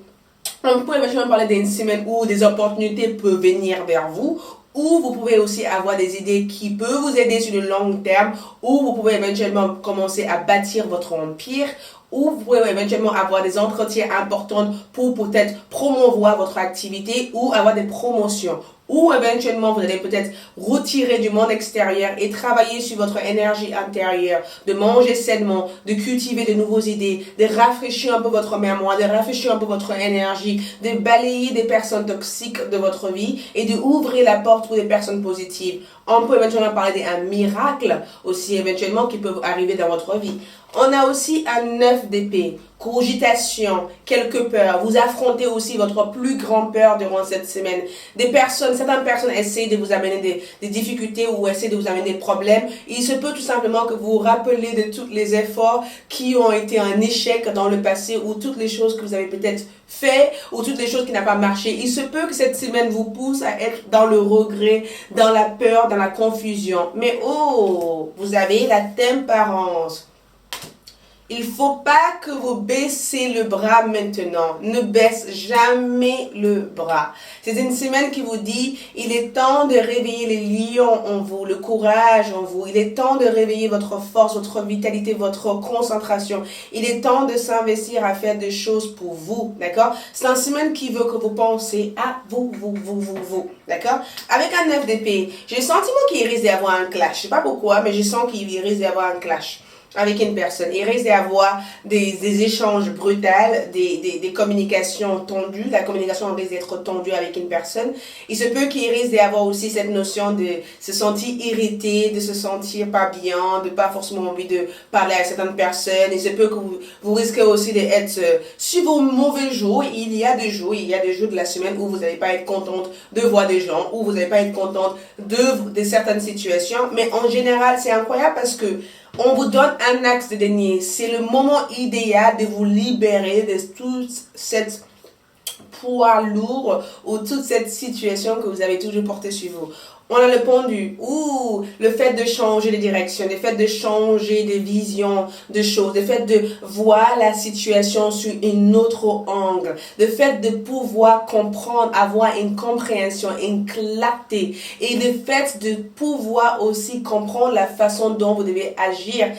on peut éventuellement parler d'une semaine où des opportunités peuvent venir vers vous, ou vous pouvez aussi avoir des idées qui peuvent vous aider sur le long terme, ou vous pouvez éventuellement commencer à bâtir votre empire, ou vous pouvez éventuellement avoir des entretiens importants pour peut-être promouvoir votre activité ou avoir des promotions. Ou éventuellement, vous allez peut-être retirer du monde extérieur et travailler sur votre énergie intérieure, de manger sainement, de cultiver de nouvelles idées, de rafraîchir un peu votre mémoire, de rafraîchir un peu votre énergie, de balayer des personnes toxiques de votre vie et de ouvrir la porte pour des personnes positives. On peut éventuellement parler d'un miracle aussi éventuellement qui peut arriver dans votre vie. On a aussi un 9 d'épée, cogitation, quelques peurs. Vous affrontez aussi votre plus grande peur durant cette semaine. Certaines personnes essaient de vous amener des difficultés ou essaient de vous amener des problèmes. Il se peut tout simplement que vous vous rappelez de tous les efforts qui ont été un échec dans le passé ou toutes les choses que vous avez peut-être fait ou toutes les choses qui n'ont pas marché. Il se peut que cette semaine vous pousse à être dans le regret, dans la peur, dans la confusion. Mais oh, vous avez la tempérance. Il faut pas que vous baissez le bras maintenant. Ne baisse jamais le bras. C'est une semaine qui vous dit, il est temps de réveiller les lions en vous, le courage en vous. Il est temps de réveiller votre force, votre vitalité, votre concentration. Il est temps de s'investir à faire des choses pour vous. D'accord? C'est une semaine qui veut que vous pensez à vous. D'accord? Avec un 9 d'épée, j'ai le sentiment qu'il risque d'y avoir un clash. Je sais pas pourquoi, mais je sens qu'il risque d'y avoir un clash avec une personne. Il risque d'avoir des échanges brutals, des communications tendues. La communication risque d'être tendue avec une personne. Il se peut qu'il risque d'avoir aussi cette notion de se sentir irrité, de se sentir pas bien, de pas forcément envie de parler à certaines personnes. Il se peut que vous risquez aussi d'être sur vos mauvais jours. Il y a des jours de la semaine où vous n'allez pas être contente de voir des gens, où vous n'allez pas être contente de certaines situations. Mais en général, c'est incroyable parce que on vous donne un axe de denier. C'est le moment idéal de vous libérer de toute cette poids lourd ou toute cette situation que vous avez toujours portée sur vous. On a le pendu, le fait de changer de direction, le fait de changer de vision de choses, le fait de voir la situation sur un autre angle, le fait de pouvoir comprendre, avoir une compréhension, une clarté, et le fait de pouvoir aussi comprendre la façon dont vous devez agir.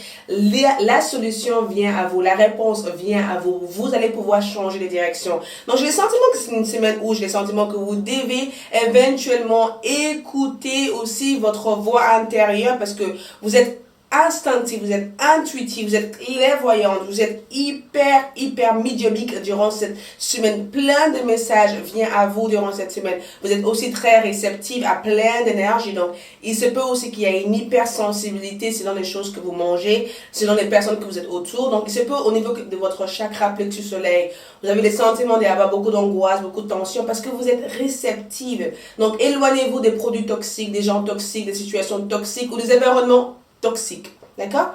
La solution vient à vous, la réponse vient à vous, vous allez pouvoir changer de direction. Donc j'ai le sentiment que c'est une semaine où j'ai le sentiment que vous devez éventuellement écouter aussi votre voix intérieure parce que vous êtes instinctif, vous êtes intuitif, vous êtes clairvoyante, vous êtes hyper médiumique durant cette semaine. Plein de messages viennent à vous durant cette semaine. Vous êtes aussi très réceptif à plein d'énergie. Donc, il se peut aussi qu'il y ait une hypersensibilité selon les choses que vous mangez, selon les personnes que vous êtes autour. Donc, il se peut au niveau de votre chakra plexus soleil, vous avez le sentiment d'avoir beaucoup d'angoisse, beaucoup de tension parce que vous êtes réceptive. Donc, éloignez-vous des produits toxiques, des gens toxiques, des situations toxiques ou des environnements toxique, d'accord?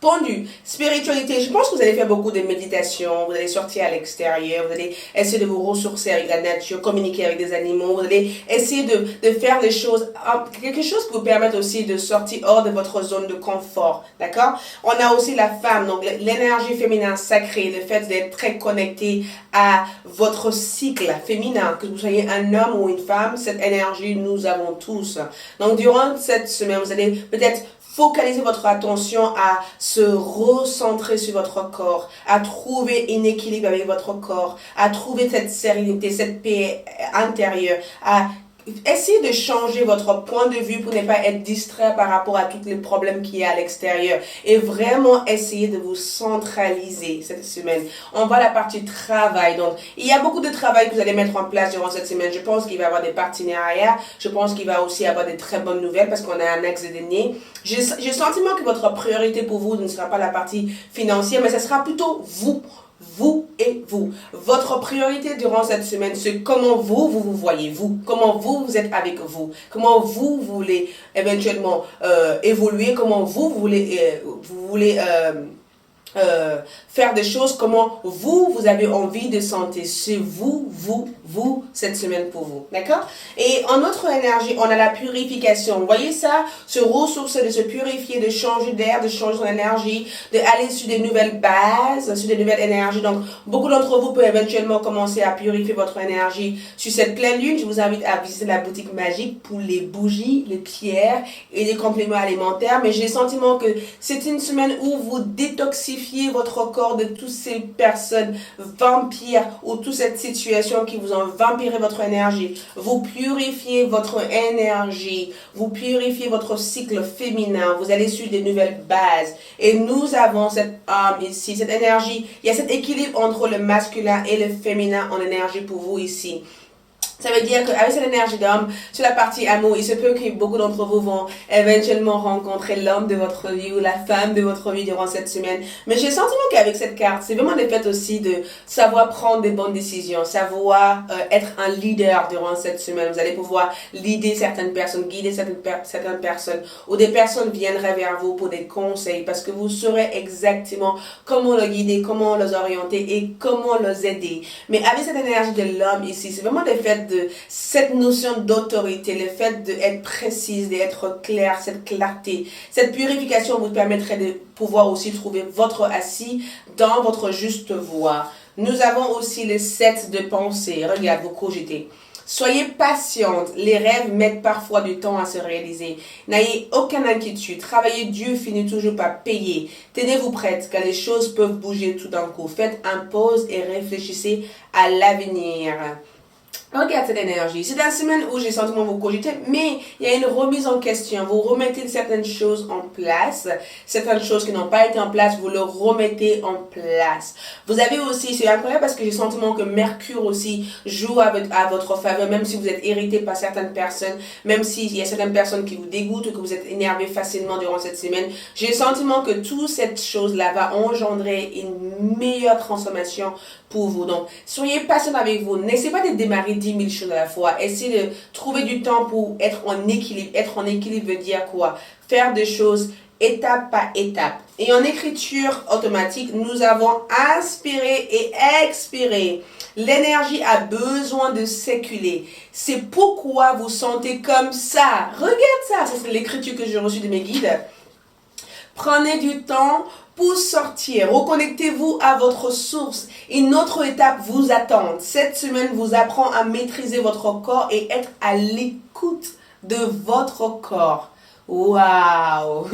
Pendu, spiritualité, je pense que vous allez faire beaucoup de méditation, vous allez sortir à l'extérieur, vous allez essayer de vous ressourcer avec la nature, communiquer avec des animaux, vous allez essayer de faire des choses, quelque chose qui vous permette aussi de sortir hors de votre zone de confort, d'accord? On a aussi la femme, donc l'énergie féminine sacrée, le fait d'être très connecté à votre cycle féminin, que vous soyez un homme ou une femme, cette énergie nous avons tous. Donc durant cette semaine, vous allez peut-être focaliser votre attention à se recentrer sur votre corps, à trouver un équilibre avec votre corps, à trouver cette sérénité, cette paix intérieure, à essayer de changer votre point de vue pour ne pas être distrait par rapport à tous les problèmes qu'il y a à l'extérieur et vraiment essayer de vous centraliser cette semaine. On va à la partie travail. Donc, il y a beaucoup de travail que vous allez mettre en place durant cette semaine. Je pense qu'il va y avoir des partenariats. Je pense qu'il va aussi y avoir des très bonnes nouvelles parce qu'on a un axe de denier. J'ai le sentiment que votre priorité pour vous ne sera pas la partie financière, mais ce sera plutôt vous. Vous et vous. Votre priorité durant cette semaine, c'est comment vous voyez, vous. Comment vous êtes avec vous. Comment vous voulez éventuellement évoluer. Comment vous voulez faire des choses, comment vous avez envie de sentir. C'est vous, cette semaine pour vous. D'accord? Et en notre énergie, on a la purification. Vous voyez ça? Se ressourcer, de se purifier, de changer d'air, de changer son énergie, d'aller sur des nouvelles bases, sur des nouvelles énergies. Donc, beaucoup d'entre vous peuvent éventuellement commencer à purifier votre énergie sur cette pleine lune. Je vous invite à visiter la boutique magique pour les bougies, les pierres et les compléments alimentaires. Mais j'ai le sentiment que c'est une semaine où vous détoxifiez votre corps de toutes ces personnes vampires ou toute cette situation qui vous ont vampiré votre énergie. Vous purifiez votre énergie, vous purifiez votre cycle féminin, vous allez sur des nouvelles bases. Et nous avons cette âme ici, cette énergie, il y a cet équilibre entre le masculin et le féminin en énergie pour vous ici. Ça veut dire qu'avec cette énergie d'homme, sur la partie amour, il se peut que beaucoup d'entre vous vont éventuellement rencontrer l'homme de votre vie ou la femme de votre vie durant cette semaine. Mais j'ai le sentiment qu'avec cette carte, c'est vraiment le fait aussi de savoir prendre des bonnes décisions, savoir être un leader durant cette semaine. Vous allez pouvoir leader certaines personnes, guider certaines personnes, ou des personnes viendraient vers vous pour des conseils parce que vous saurez exactement comment les guider, comment les orienter et comment les aider. Mais avec cette énergie de l'homme ici, c'est vraiment le fait de cette notion d'autorité, le fait d'être précise, d'être clair, cette clarté, cette purification vous permettrait de pouvoir aussi trouver votre assis dans votre juste voie. Nous avons aussi le 7 de pensée. Regarde, vous cogitez. Soyez patiente, les rêves mettent parfois du temps à se réaliser. N'ayez aucune inquiétude, travaillez dur finit toujours par payer. Tenez-vous prête car les choses peuvent bouger tout d'un coup. Faites un pause et réfléchissez à l'avenir. Regarde cette énergie. C'est une semaine où j'ai sentiment vous cogiter, mais il y a une remise en question. Vous remettez certaines choses en place. Certaines choses qui n'ont pas été en place, vous le remettez en place. Vous avez aussi, c'est incroyable parce que j'ai sentiment que Mercure aussi joue à votre faveur, même si vous êtes irrité par certaines personnes, même s'il y a certaines personnes qui vous dégoûtent ou que vous êtes énervé facilement durant cette semaine. J'ai le sentiment que toute cette chose-là va engendrer une meilleure transformation pour vous. Donc, soyez patient avec vous. N'essayez pas de démarrer 10 000 choses à la fois. Essayez de trouver du temps pour être en équilibre. Être en équilibre veut dire quoi? Faire des choses étape par étape. Et en écriture automatique, nous avons inspiré et expiré. L'énergie a besoin de circuler. C'est pourquoi vous sentez comme ça. Regarde ça. Ça, c'est l'écriture que j'ai reçue de mes guides. Prenez du temps pour sortir. Reconnectez-vous à votre source. Une autre étape vous attend. Cette semaine vous apprend à maîtriser votre corps et être à l'écoute de votre corps. Waouh!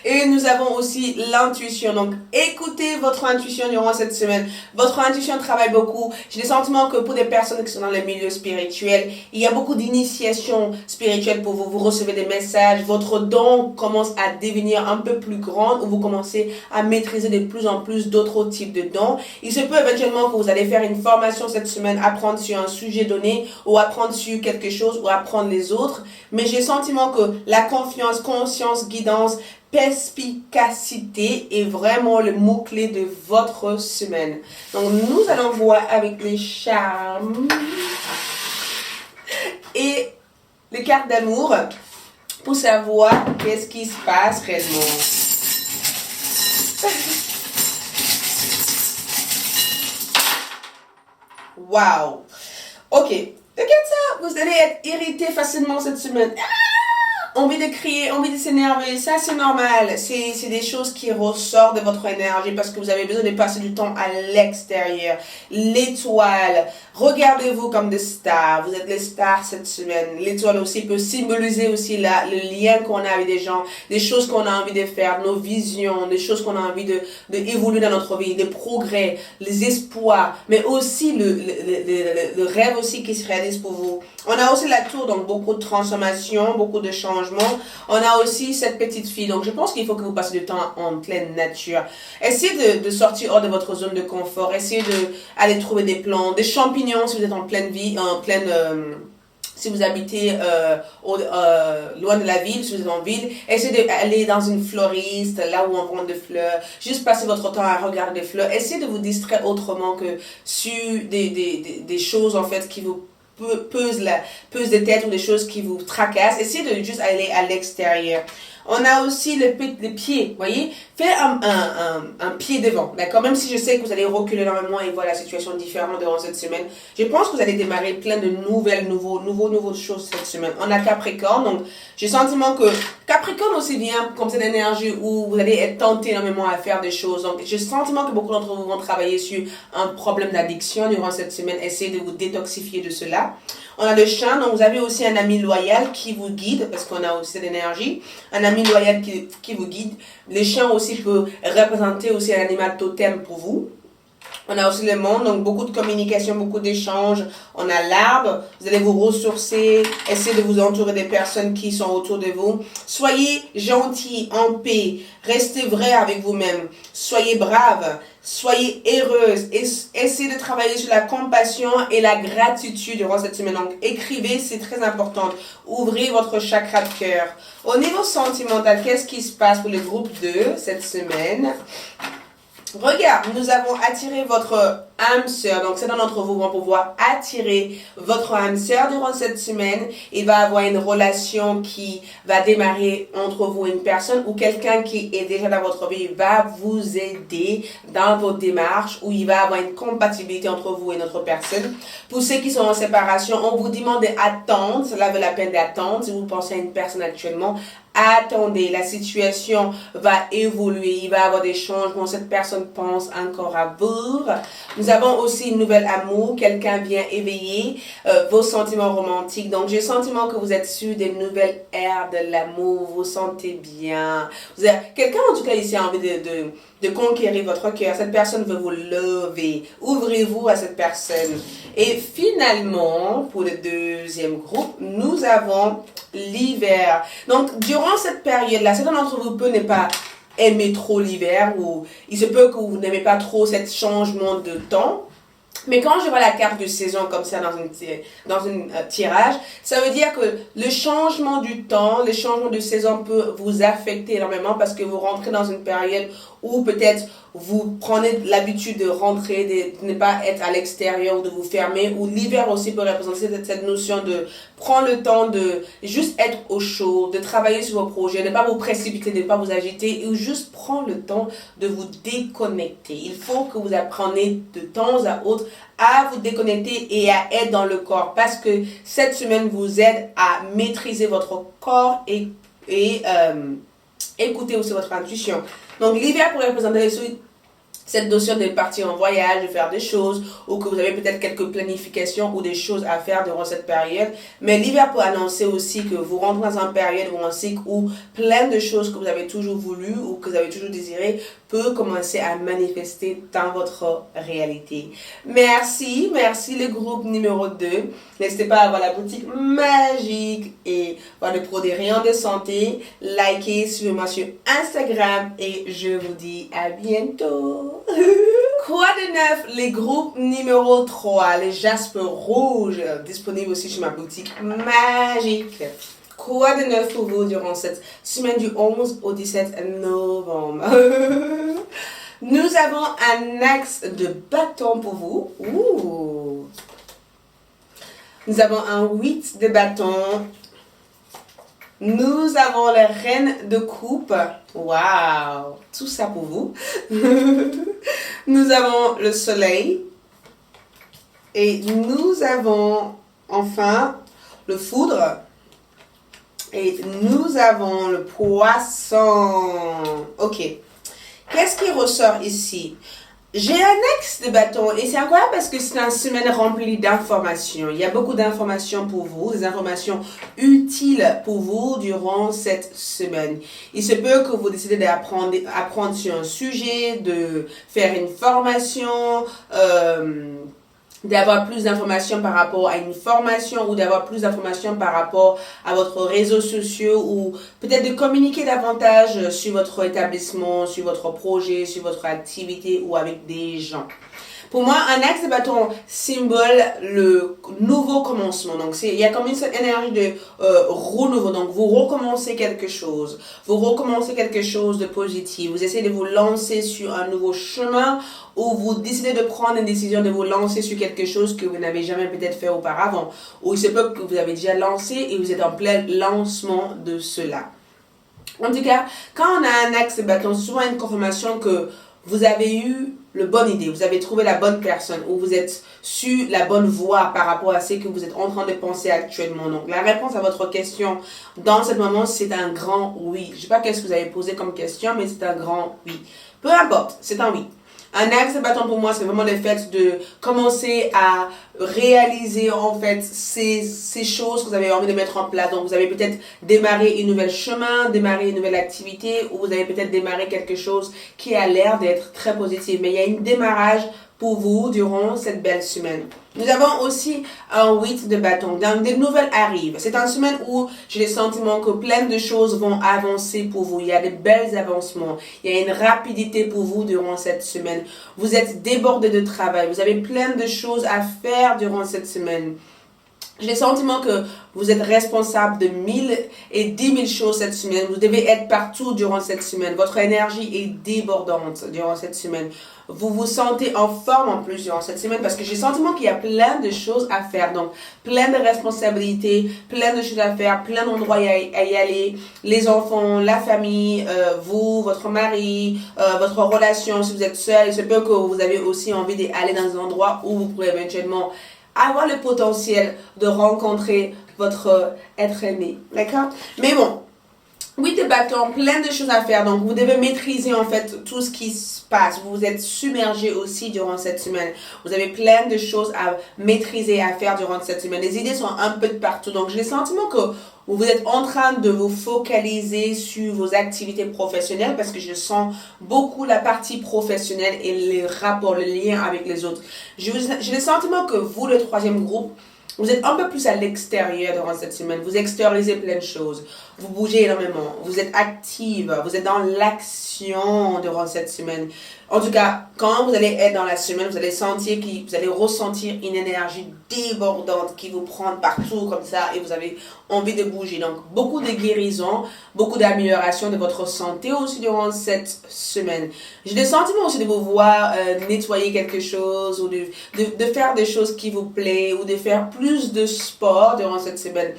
Et nous avons aussi l'intuition. Donc, écoutez votre intuition durant cette semaine. Votre intuition travaille beaucoup. J'ai le sentiment que pour des personnes qui sont dans le milieu spirituel, il y a beaucoup d'initiation spirituelle pour vous. Vous recevez des messages. Votre don commence à devenir un peu plus grand ou vous commencez à maîtriser de plus en plus d'autres types de dons. Il se peut éventuellement que vous allez faire une formation cette semaine, apprendre sur un sujet donné ou apprendre sur quelque chose ou apprendre les autres. Mais j'ai le sentiment que la confiance, conscience, guidance, perspicacité est vraiment le mot-clé de votre semaine. Donc, nous allons voir avec les charmes et les cartes d'amour pour savoir qu'est-ce qui se passe réellement. Wow. Ok. Regarde ça. Vous allez être irrité facilement cette semaine. Envie de crier, envie de s'énerver, ça c'est normal. C'est des choses qui ressortent de votre énergie parce que vous avez besoin de passer du temps à l'extérieur. L'étoile, regardez-vous comme des stars. Vous êtes les stars cette semaine. L'étoile aussi peut symboliser aussi le lien qu'on a avec des gens, des choses qu'on a envie de faire, nos visions, des choses qu'on a envie de évoluer dans notre vie, des progrès, les espoirs, mais aussi le rêve aussi qui se réalise pour vous. On a aussi la tour, donc beaucoup de transformations, beaucoup de changements. On a aussi cette petite fille. Donc, je pense qu'il faut que vous passiez du temps en pleine nature. Essayez de sortir hors de votre zone de confort. Essayez d'aller trouver des plantes, des champignons si vous êtes en pleine vie, si vous habitez loin de la ville, si vous êtes en ville, essayez d'aller dans une fleuriste, là où on vend des fleurs. Juste passer votre temps à regarder des fleurs. Essayez de vous distraire autrement que sur des choses, en fait, qui vous pesent des têtes ou des choses qui vous tracassent. Essayez de juste aller à l'extérieur. On a aussi les pieds, voyez. Faites un pied devant, d'accord. Même si je sais que vous allez reculer énormément et voir la situation différente durant cette semaine, je pense que vous allez démarrer plein de nouvelles choses cette semaine. On a Capricorne, donc j'ai le sentiment que Capricorne aussi vient comme cette énergie où vous allez être tenté énormément à faire des choses. Donc j'ai le sentiment que beaucoup d'entre vous vont travailler sur un problème d'addiction durant cette semaine. Essayez de vous détoxifier de cela. On a le chat, donc vous avez aussi un ami loyal qui vous guide, parce qu'on a aussi cette énergie. Un ami loyal qui vous guide. Le chien aussi peut représenter aussi un animal totem pour vous. On a aussi le monde, donc beaucoup de communication, beaucoup d'échanges. On a l'arbre, vous allez vous ressourcer, essayez de vous entourer des personnes qui sont autour de vous. Soyez gentils, en paix, restez vrai avec vous-même. Soyez braves, soyez heureuses. Essayez de travailler sur la compassion et la gratitude durant cette semaine. Donc écrivez, c'est très important. Ouvrez votre chakra de cœur. Au niveau sentimental, qu'est-ce qui se passe pour le groupe 2 cette semaine? Regarde, nous avons attiré votre âme sœur. Donc, certains d'entre vous vont pouvoir attirer votre âme sœur durant cette semaine. Il va avoir une relation qui va démarrer entre vous et une personne ou quelqu'un qui est déjà dans votre vie va vous aider dans votre démarche ou il va avoir une compatibilité entre vous et notre personne. Pour ceux qui sont en séparation, on vous demande d'attendre. Cela vaut la peine d'attendre. Si vous pensez à une personne actuellement, attendez, la situation va évoluer, il va y avoir des changements, cette personne pense encore à vous. Nous avons aussi une nouvelle amour, quelqu'un vient éveiller vos sentiments romantiques. Donc j'ai le sentiment que vous êtes sur des nouvelles ères de l'amour, vous vous sentez bien. Quelqu'un en tout cas ici a envie de conquérir votre cœur, cette personne veut vous lever, ouvrez-vous à cette personne. Et finalement, pour le deuxième groupe, nous avons l'hiver. Donc, durant cette période-là, certains d'entre vous peut ne pas aimer trop l'hiver ou il se peut que vous n'aimez pas trop ce changement de temps. Mais quand je vois la carte de saison comme ça dans une tirage, ça veut dire que le changement du temps, le changement de saison peut vous affecter énormément parce que vous rentrez dans une période où peut-être vous prenez l'habitude de rentrer, de ne pas être à l'extérieur ou de vous fermer, ou l'hiver aussi peut représenter cette notion de prendre le temps de juste être au chaud, de travailler sur vos projets, de ne pas vous précipiter, de ne pas vous agiter, ou juste prendre le temps de vous déconnecter. Il faut que vous appreniez de temps à autre à vous déconnecter et à être dans le corps, parce que cette semaine vous aide à maîtriser votre corps et écouter aussi votre intuition. Donc l'hiver pourrait représenter cette notion de partir en voyage, de faire des choses, ou que vous avez peut-être quelques planifications ou des choses à faire durant cette période. Mais l'hiver peut annoncer aussi que vous rentrez dans une période ou un cycle où plein de choses que vous avez toujours voulu ou que vous avez toujours désiré peut commencer à manifester dans votre réalité. Merci le groupe numéro 2. N'hésitez pas à voir la boutique magique et voir le produit Rayon de santé. Likez, suivez-moi sur Instagram et je vous dis à bientôt. Quoi de neuf? Les groupes numéro 3, les jaspes rouges, disponibles aussi sur ma boutique magique. Quoi de neuf pour vous durant cette semaine du 11 au 17 novembre? Nous avons un axe de bâton pour vous. Ouh. Nous avons un 8 de bâton. Nous avons la reine de coupe. Waouh! Tout ça pour vous. Nous avons le soleil. Et nous avons enfin le foudre. Et nous avons le poisson. Ok. Qu'est-ce qui ressort ici? J'ai un axe de bâton et c'est incroyable parce que c'est une semaine remplie d'informations. Il y a beaucoup d'informations pour vous, des informations utiles pour vous durant cette semaine. Il se peut que vous décidez d'apprendre sur un sujet, de faire une formation, d'avoir plus d'informations par rapport à une formation ou d'avoir plus d'informations par rapport à votre réseau social ou peut-être de communiquer davantage sur votre établissement, sur votre projet, sur votre activité ou avec des gens. Pour moi, un axe de bâton symbole le nouveau commencement. Donc, il y a comme une certaine énergie de renouveau. Donc, vous recommencez quelque chose. Vous recommencez quelque chose de positif. Vous essayez de vous lancer sur un nouveau chemin ou vous décidez de prendre une décision de vous lancer sur quelque chose que vous n'avez jamais peut-être fait auparavant. Ou il se peut que vous avez déjà lancé et vous êtes en plein lancement de cela. En tout cas, quand on a un axe de bâton, c'est souvent une confirmation que vous avez eu la bonne idée, vous avez trouvé la bonne personne ou vous êtes sur la bonne voie par rapport à ce que vous êtes en train de penser actuellement. Donc, la réponse à votre question dans ce moment, c'est un grand oui. Je ne sais pas qu'est-ce que vous avez posé comme question, mais c'est un grand oui. Peu importe, c'est un oui. Un axe de bâton pour moi, c'est vraiment le fait de commencer à réaliser en fait ces choses que vous avez envie de mettre en place. Donc vous avez peut-être démarré une nouvelle chemin, démarré une nouvelle activité ou vous avez peut-être démarré quelque chose qui a l'air d'être très positif. Mais il y a un démarrage pour vous durant cette belle semaine. Nous avons aussi un 8 de bâton. Donc, des nouvelles arrivent. C'est une semaine où j'ai le sentiment que plein de choses vont avancer pour vous. Il y a de belles avancements. Il y a une rapidité pour vous durant cette semaine. Vous êtes débordé de travail. Vous avez plein de choses à faire durant cette semaine. J'ai le sentiment que vous êtes responsable de 1000 et 10 000 choses cette semaine. Vous devez être partout durant cette semaine. Votre énergie est débordante durant cette semaine. Vous vous sentez en forme en plus durant cette semaine parce que j'ai le sentiment qu'il y a plein de choses à faire. Donc, plein de responsabilités, plein de choses à faire, plein d'endroits à y aller. Les enfants, la famille, vous, votre mari, votre relation, si vous êtes seul. Il se peut que vous avez aussi envie d'aller dans un endroit où vous pourrez éventuellement avoir le potentiel de rencontrer votre être aimé. D'accord? Mais bon, 8 de bâton, plein de choses à faire. Donc, vous devez maîtriser en fait tout ce qui se passe. Vous êtes submergé aussi durant cette semaine. Vous avez plein de choses à maîtriser, à faire durant cette semaine. Les idées sont un peu de partout. Donc, j'ai le sentiment que vous êtes en train de vous focaliser sur vos activités professionnelles parce que je sens beaucoup la partie professionnelle et les rapports, le lien avec les autres. J'ai le sentiment que vous, le troisième groupe, vous êtes un peu plus à l'extérieur durant cette semaine. Vous extériorisez plein de choses. Vous bougez énormément. Vous êtes active. Vous êtes dans l'action durant cette semaine. En tout cas, quand vous allez être dans la semaine, vous allez sentir vous allez ressentir une énergie débordante qui vous prend partout comme ça et vous avez envie de bouger. Donc, beaucoup de guérison, beaucoup d'amélioration de votre santé aussi durant cette semaine. J'ai le sentiment aussi de vous voir nettoyer quelque chose ou de faire des choses qui vous plaisent ou de faire plus de sport durant cette semaine.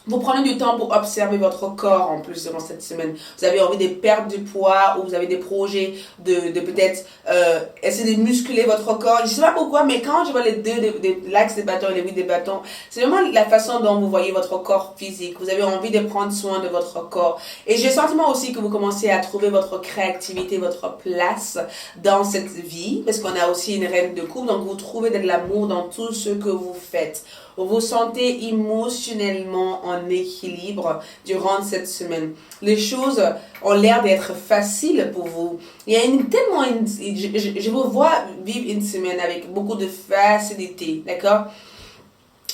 Vous prenez du temps pour observer votre corps en plus durant cette semaine. Vous avez envie de perdre du poids ou vous avez des projets de peut-être essayer de muscler votre corps. Je ne sais pas pourquoi, mais quand je vois les deux, l'axe des bâtons et les 8 des bâtons, c'est vraiment la façon dont vous voyez votre corps physique. Vous avez envie de prendre soin de votre corps. Et j'ai le sentiment aussi que vous commencez à trouver votre créativité, votre place dans cette vie. Parce qu'on a aussi une reine de coupe. Donc vous trouvez de l'amour dans tout ce que vous faites. Vous vous sentez émotionnellement en équilibre durant cette semaine. Les choses ont l'air d'être faciles pour vous. Il y a je vous vois vivre une semaine avec beaucoup de facilité, d'accord?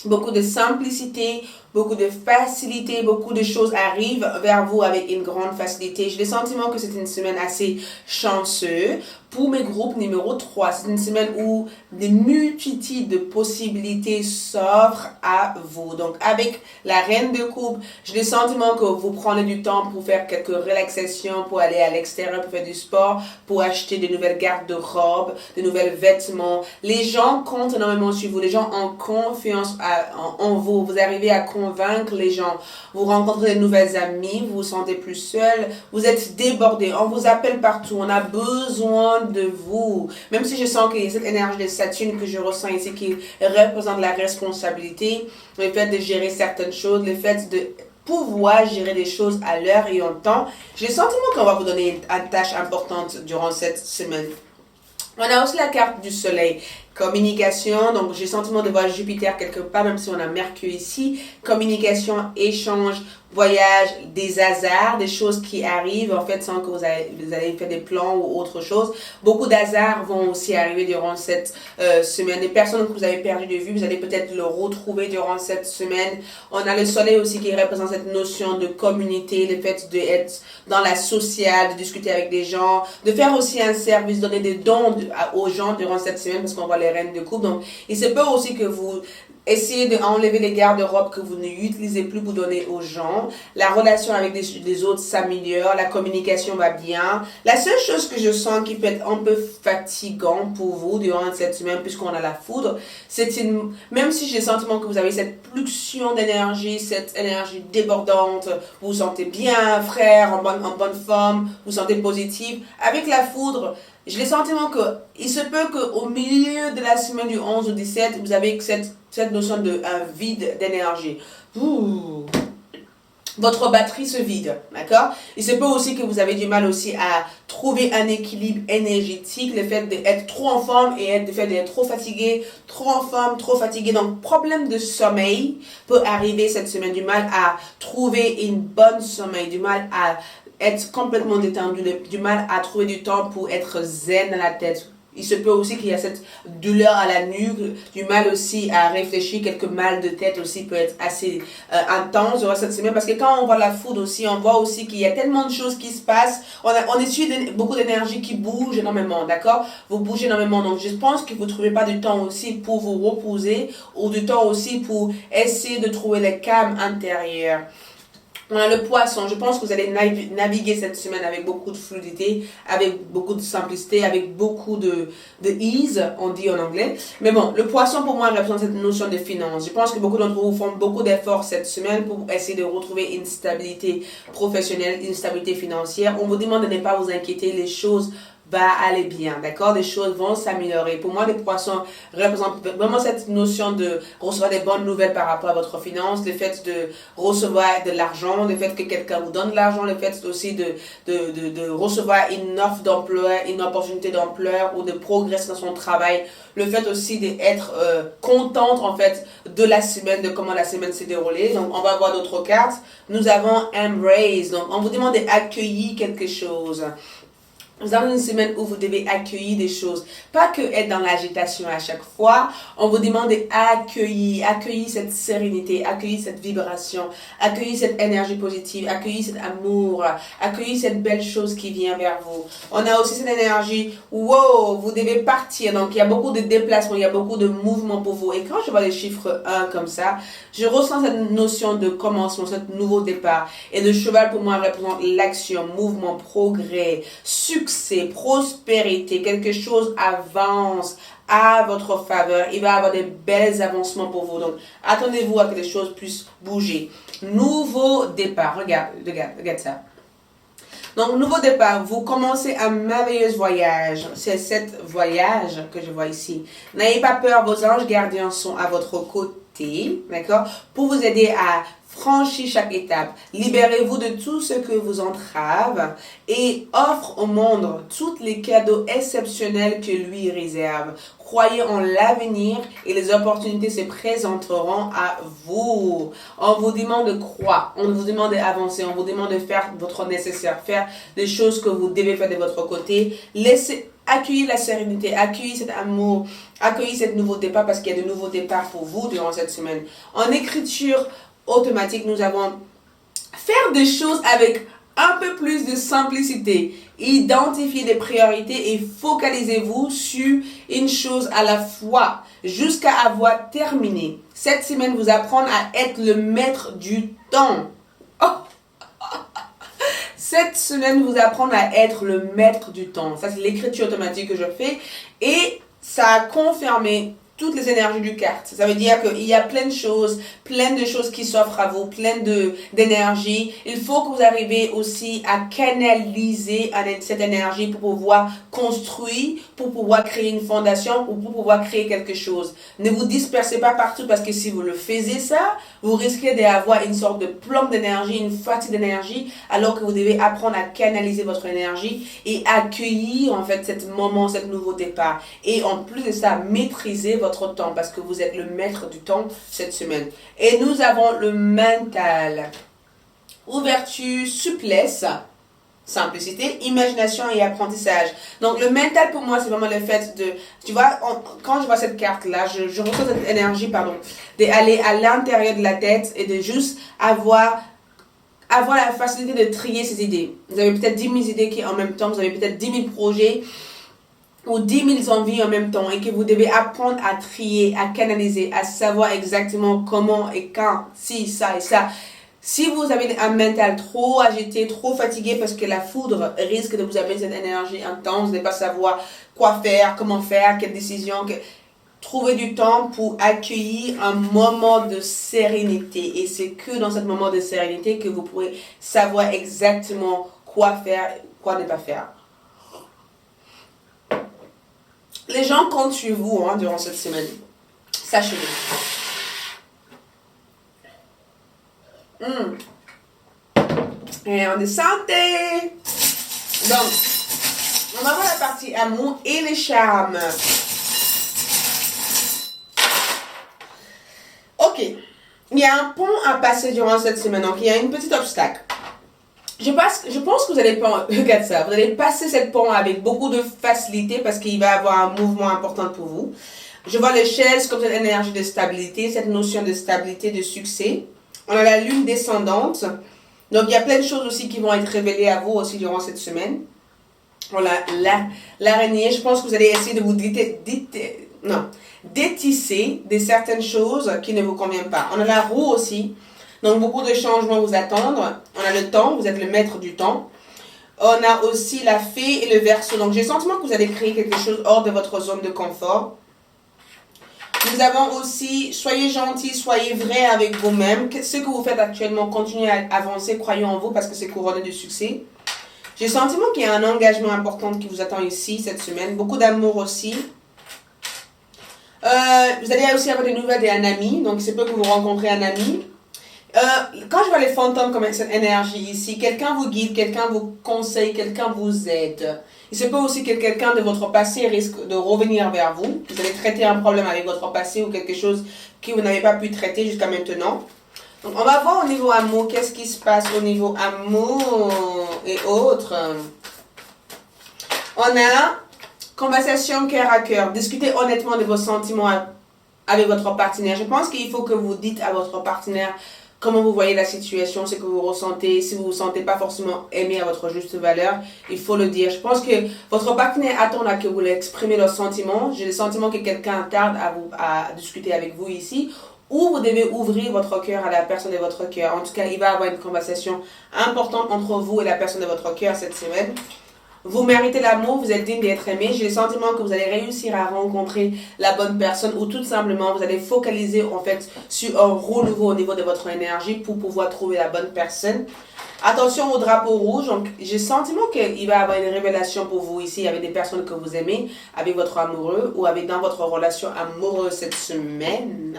Beaucoup de simplicité, beaucoup de facilité, beaucoup de choses arrivent vers vous avec une grande facilité. J'ai le sentiment que c'est une semaine assez chanceuse. Pour mes groupes numéro 3, c'est une semaine où des multitudes de possibilités s'offrent à vous. Donc, avec la reine de coupe, j'ai le sentiment que vous prenez du temps pour faire quelques relaxations, pour aller à l'extérieur, pour faire du sport, pour acheter de nouvelles garde-robes, de nouvelles vêtements. Les gens comptent énormément sur vous. Les gens ont confiance en vous. Vous arrivez à convaincre les gens. Vous rencontrez de nouvelles amies, vous vous sentez plus seul. Vous êtes débordé. On vous appelle partout. On a besoin de vous. Même si je sens qu'il y a cette énergie de Saturne que je ressens ici qui représente la responsabilité, le fait de gérer certaines choses, le fait de pouvoir gérer des choses à l'heure et en temps. J'ai le sentiment qu'on va vous donner une tâche importante durant cette semaine. On a aussi la carte du soleil. Communication, donc j'ai le sentiment de voir Jupiter quelque part, même si on a Mercure ici. Communication, échange, voyage, des hasards, des choses qui arrivent en fait sans que vous allez faire des plans ou autre chose. Beaucoup d'hasards vont aussi arriver durant cette semaine. Des personnes que vous avez perdu de vue, vous allez peut-être le retrouver durant cette semaine. On a le soleil aussi qui représente cette notion de communauté, le fait d'être dans la sociale, de discuter avec des gens, de faire aussi un service, donner des dons aux gens durant cette semaine parce qu'on voit les reines de coupe. Donc, il se peut aussi que vous essayez d'enlever les garde-robes que vous n'utilisez plus pour donner aux gens. La relation avec les autres s'améliore. La communication va bien. La seule chose que je sens qui peut être un peu fatigant pour vous durant cette semaine, puisqu'on a la foudre, même si j'ai le sentiment que vous avez cette fluxion d'énergie, cette énergie débordante, vous vous sentez bien, frère, en bonne forme, vous vous sentez positif. Avec la foudre, j'ai le sentiment qu'il se peut qu'au milieu de la semaine du 11 au 17, vous avez cette notion de un vide d'énergie. Votre batterie se vide, d'accord? Il se peut aussi que vous avez du mal aussi à trouver un équilibre énergétique, le fait d'être trop en forme et le fait d'être trop fatigué, trop en forme, trop fatigué. Donc, problème de sommeil peut arriver cette semaine, du mal à trouver une bonne sommeil, du mal à être complètement détendu, du mal à trouver du temps pour être zen dans la tête. Il se peut aussi qu'il y a cette douleur à la nuque, du mal aussi à réfléchir, quelques mal de tête aussi peut être assez intense durant cette semaine. Parce que quand on voit la foudre aussi, on voit aussi qu'il y a tellement de choses qui se passent. On essuie beaucoup d'énergie qui bouge énormément, d'accord? Vous bougez énormément. Donc je pense que vous ne trouvez pas du temps aussi pour vous reposer ou du temps aussi pour essayer de trouver le calme intérieur. On a le poisson. Je pense que vous allez naviguer cette semaine avec beaucoup de fluidité, avec beaucoup de simplicité, avec beaucoup de ease, on dit en anglais. Mais bon, le poisson pour moi représente cette notion de finance. Je pense que beaucoup d'entre vous font beaucoup d'efforts cette semaine pour essayer de retrouver une stabilité professionnelle, une stabilité financière. On vous demande de ne pas vous inquiéter, les choses va aller bien, d'accord? Les choses vont s'améliorer. Pour moi, les poissons représentent vraiment cette notion de recevoir des bonnes nouvelles par rapport à votre finance, le fait de recevoir de l'argent, le fait que quelqu'un vous donne de l'argent, le fait aussi de recevoir une offre d'emploi, une opportunité d'emploi ou de progresser dans son travail, le fait aussi d'être contente en fait de la semaine, de comment la semaine s'est déroulée. Donc, on va voir d'autres cartes. Nous avons Embrace. Donc, on vous demande d'accueillir quelque chose. Nous avons une semaine où vous devez accueillir des choses. Pas que être dans l'agitation à chaque fois. On vous demande d'accueillir, accueillir cette sérénité, accueillir cette vibration, accueillir cette énergie positive, accueillir cet amour, accueillir cette belle chose qui vient vers vous. On a aussi cette énergie, wow, vous devez partir. Donc, il y a beaucoup de déplacements, il y a beaucoup de mouvements pour vous. Et quand je vois les chiffres 1 comme ça, je ressens cette notion de commencement, ce nouveau départ. Et le cheval, pour moi, représente l'action, mouvement, progrès, succès, prospérité, quelque chose avance à votre faveur. Il va y avoir des belles avancements pour vous. Donc, attendez-vous à que les choses puissent bouger. Nouveau départ. Regarde ça. Donc, nouveau départ. Vous commencez un merveilleux voyage. C'est cet voyage que je vois ici. N'ayez pas peur. Vos anges gardiens sont à votre côté. D'accord? Pour vous aider à franchir chaque étape. Libérez-vous de tout ce que vous entrave et offre au monde tous les cadeaux exceptionnels que lui réserve. Croyez en l'avenir et les opportunités se présenteront à vous. On vous demande de croire, on vous demande d'avancer, on vous demande de faire votre nécessaire, faire les choses que vous devez faire de votre côté. Laissez accueillir la sérénité, accueillir cet amour, accueillir cet nouveau départ parce qu'il y a de nouveaux départs pour vous durant cette semaine. En écriture automatique, nous avons faire des choses avec un peu plus de simplicité. Identifiez des priorités et focalisez-vous sur une chose à la fois jusqu'à avoir terminé. Cette semaine vous apprendre à être le maître du temps. Oh! Cette semaine vous apprendre à être le maître du temps. Ça, c'est l'écriture automatique que je fais. Et ça a confirmé toutes les énergies du carte. Ça veut dire qu'il y a plein de choses qui s'offrent à vous, plein d'énergie. Il faut que vous arriviez aussi à canaliser cette énergie pour pouvoir construire, pour pouvoir créer une fondation ou pour pouvoir créer quelque chose. Ne vous dispersez pas partout parce que si vous le faisiez ça, vous risquez d'avoir une sorte de plomb d'énergie, une fatigue d'énergie, alors que vous devez apprendre à canaliser votre énergie et accueillir en fait cet moment, cet nouveau départ. Et en plus de ça, maîtriser votre temps parce que vous êtes le maître du temps cette semaine. Et nous avons le mental. Ouverture, souplesse, simplicité, imagination et apprentissage. Donc le mental pour moi c'est vraiment le fait de, tu vois, quand je vois cette carte là, je ressens cette énergie, d'aller à l'intérieur de la tête et de juste avoir la facilité de trier ses idées. Vous avez peut-être 10 000 idées qui en même temps, vous avez peut-être 10 000 projets ou 10 000 envies en même temps et que vous devez apprendre à trier, à canaliser, à savoir exactement comment et quand, si, ça et ça. Si vous avez un mental trop agité, trop fatigué parce que la foudre risque de vous amener cette énergie intense, de ne pas savoir quoi faire, comment faire, quelle décision, trouvez du temps pour accueillir un moment de sérénité. Et c'est que dans ce moment de sérénité que vous pourrez savoir exactement quoi faire, quoi ne pas faire. Les gens comptent sur vous durant cette semaine. Sachez-le. Et on est santé. Donc, on va voir la partie amour et les charmes. Ok. Il y a un pont à passer durant cette semaine. Donc, il y a un petit obstacle. Je pense que vous allez pas, regarde ça, vous allez passer cette pont avec beaucoup de facilité parce qu'il va y avoir un mouvement important pour vous. Je vois les chaises comme cette énergie de stabilité, cette notion de stabilité, de succès. On a la lune descendante. Donc, il y a plein de choses aussi qui vont être révélées à vous aussi durant cette semaine. Voilà, l'araignée, je pense que vous allez essayer de vous détisser de certaines choses qui ne vous conviennent pas. On a la roue aussi. Donc, beaucoup de changements vous attendent. On a le temps, vous êtes le maître du temps. On a aussi la fée et le verseau. Donc, j'ai le sentiment que vous allez créer quelque chose hors de votre zone de confort. Nous avons aussi, soyez gentils, soyez vrais avec vous-même. Ce que vous faites actuellement, continuez à avancer, croyez en vous parce que c'est couronné de succès. J'ai le sentiment qu'il y a un engagement important qui vous attend ici cette semaine. Beaucoup d'amour aussi. Vous allez aussi avoir des nouvelles d'un ami. Donc, c'est peu que vous rencontrez un ami. Quand je vois les fantômes comme cette énergie ici, quelqu'un vous guide, quelqu'un vous conseille, quelqu'un vous aide. Il se peut aussi que quelqu'un de votre passé risque de revenir vers vous. Vous allez traiter un problème avec votre passé ou quelque chose que vous n'avez pas pu traiter jusqu'à maintenant. Donc, on va voir au niveau amour, qu'est-ce qui se passe au niveau amour et autres. On a conversation cœur à cœur. Discutez honnêtement de vos sentiments avec votre partenaire. Je pense qu'il faut que vous dites à votre partenaire comment vous voyez la situation, ce que vous ressentez. Si vous ne vous sentez pas forcément aimé à votre juste valeur, il faut le dire. Je pense que votre partenaire attend à que vous l'exprimez leurs sentiments. J'ai le sentiment que quelqu'un tarde à discuter avec vous ici. Ou vous devez ouvrir votre cœur à la personne de votre cœur. En tout cas, il va y avoir une conversation importante entre vous et la personne de votre cœur cette semaine. Vous méritez l'amour, vous êtes digne d'être aimé. J'ai le sentiment que vous allez réussir à rencontrer la bonne personne ou tout simplement vous allez focaliser en fait sur un renouveau au niveau de votre énergie pour pouvoir trouver la bonne personne. Attention au drapeau rouge. Donc, j'ai le sentiment qu'il va y avoir une révélation pour vous ici avec des personnes que vous aimez, avec votre amoureux ou avec dans votre relation amoureuse cette semaine.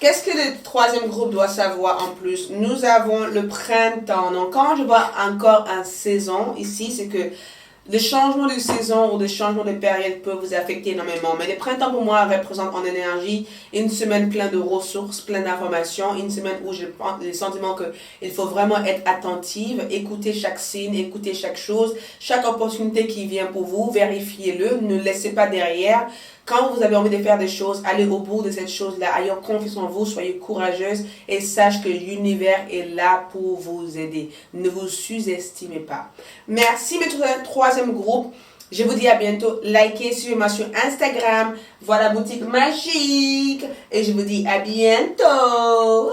Qu'est-ce que le troisième groupe doit savoir en plus? Nous avons le printemps. Donc, quand je vois encore une saison ici, c'est que le changement de saison ou le changement de période peut vous affecter énormément. Mais le printemps, pour moi, représente en énergie une semaine pleine de ressources, pleine d'informations. Une semaine où j'ai le sentiment qu'il faut vraiment être attentive, écouter chaque signe, écouter chaque chose, chaque opportunité qui vient pour vous, vérifiez-le, ne laissez pas derrière. Quand vous avez envie de faire des choses, allez au bout de cette chose-là, ayez confiance en vous, soyez courageuse et sachez que l'univers est là pour vous aider. Ne vous sous-estimez pas. Merci, mes troisième groupe. Je vous dis à bientôt. Likez, suivez-moi sur Instagram. Voilà Boutique Magique. Et je vous dis à bientôt.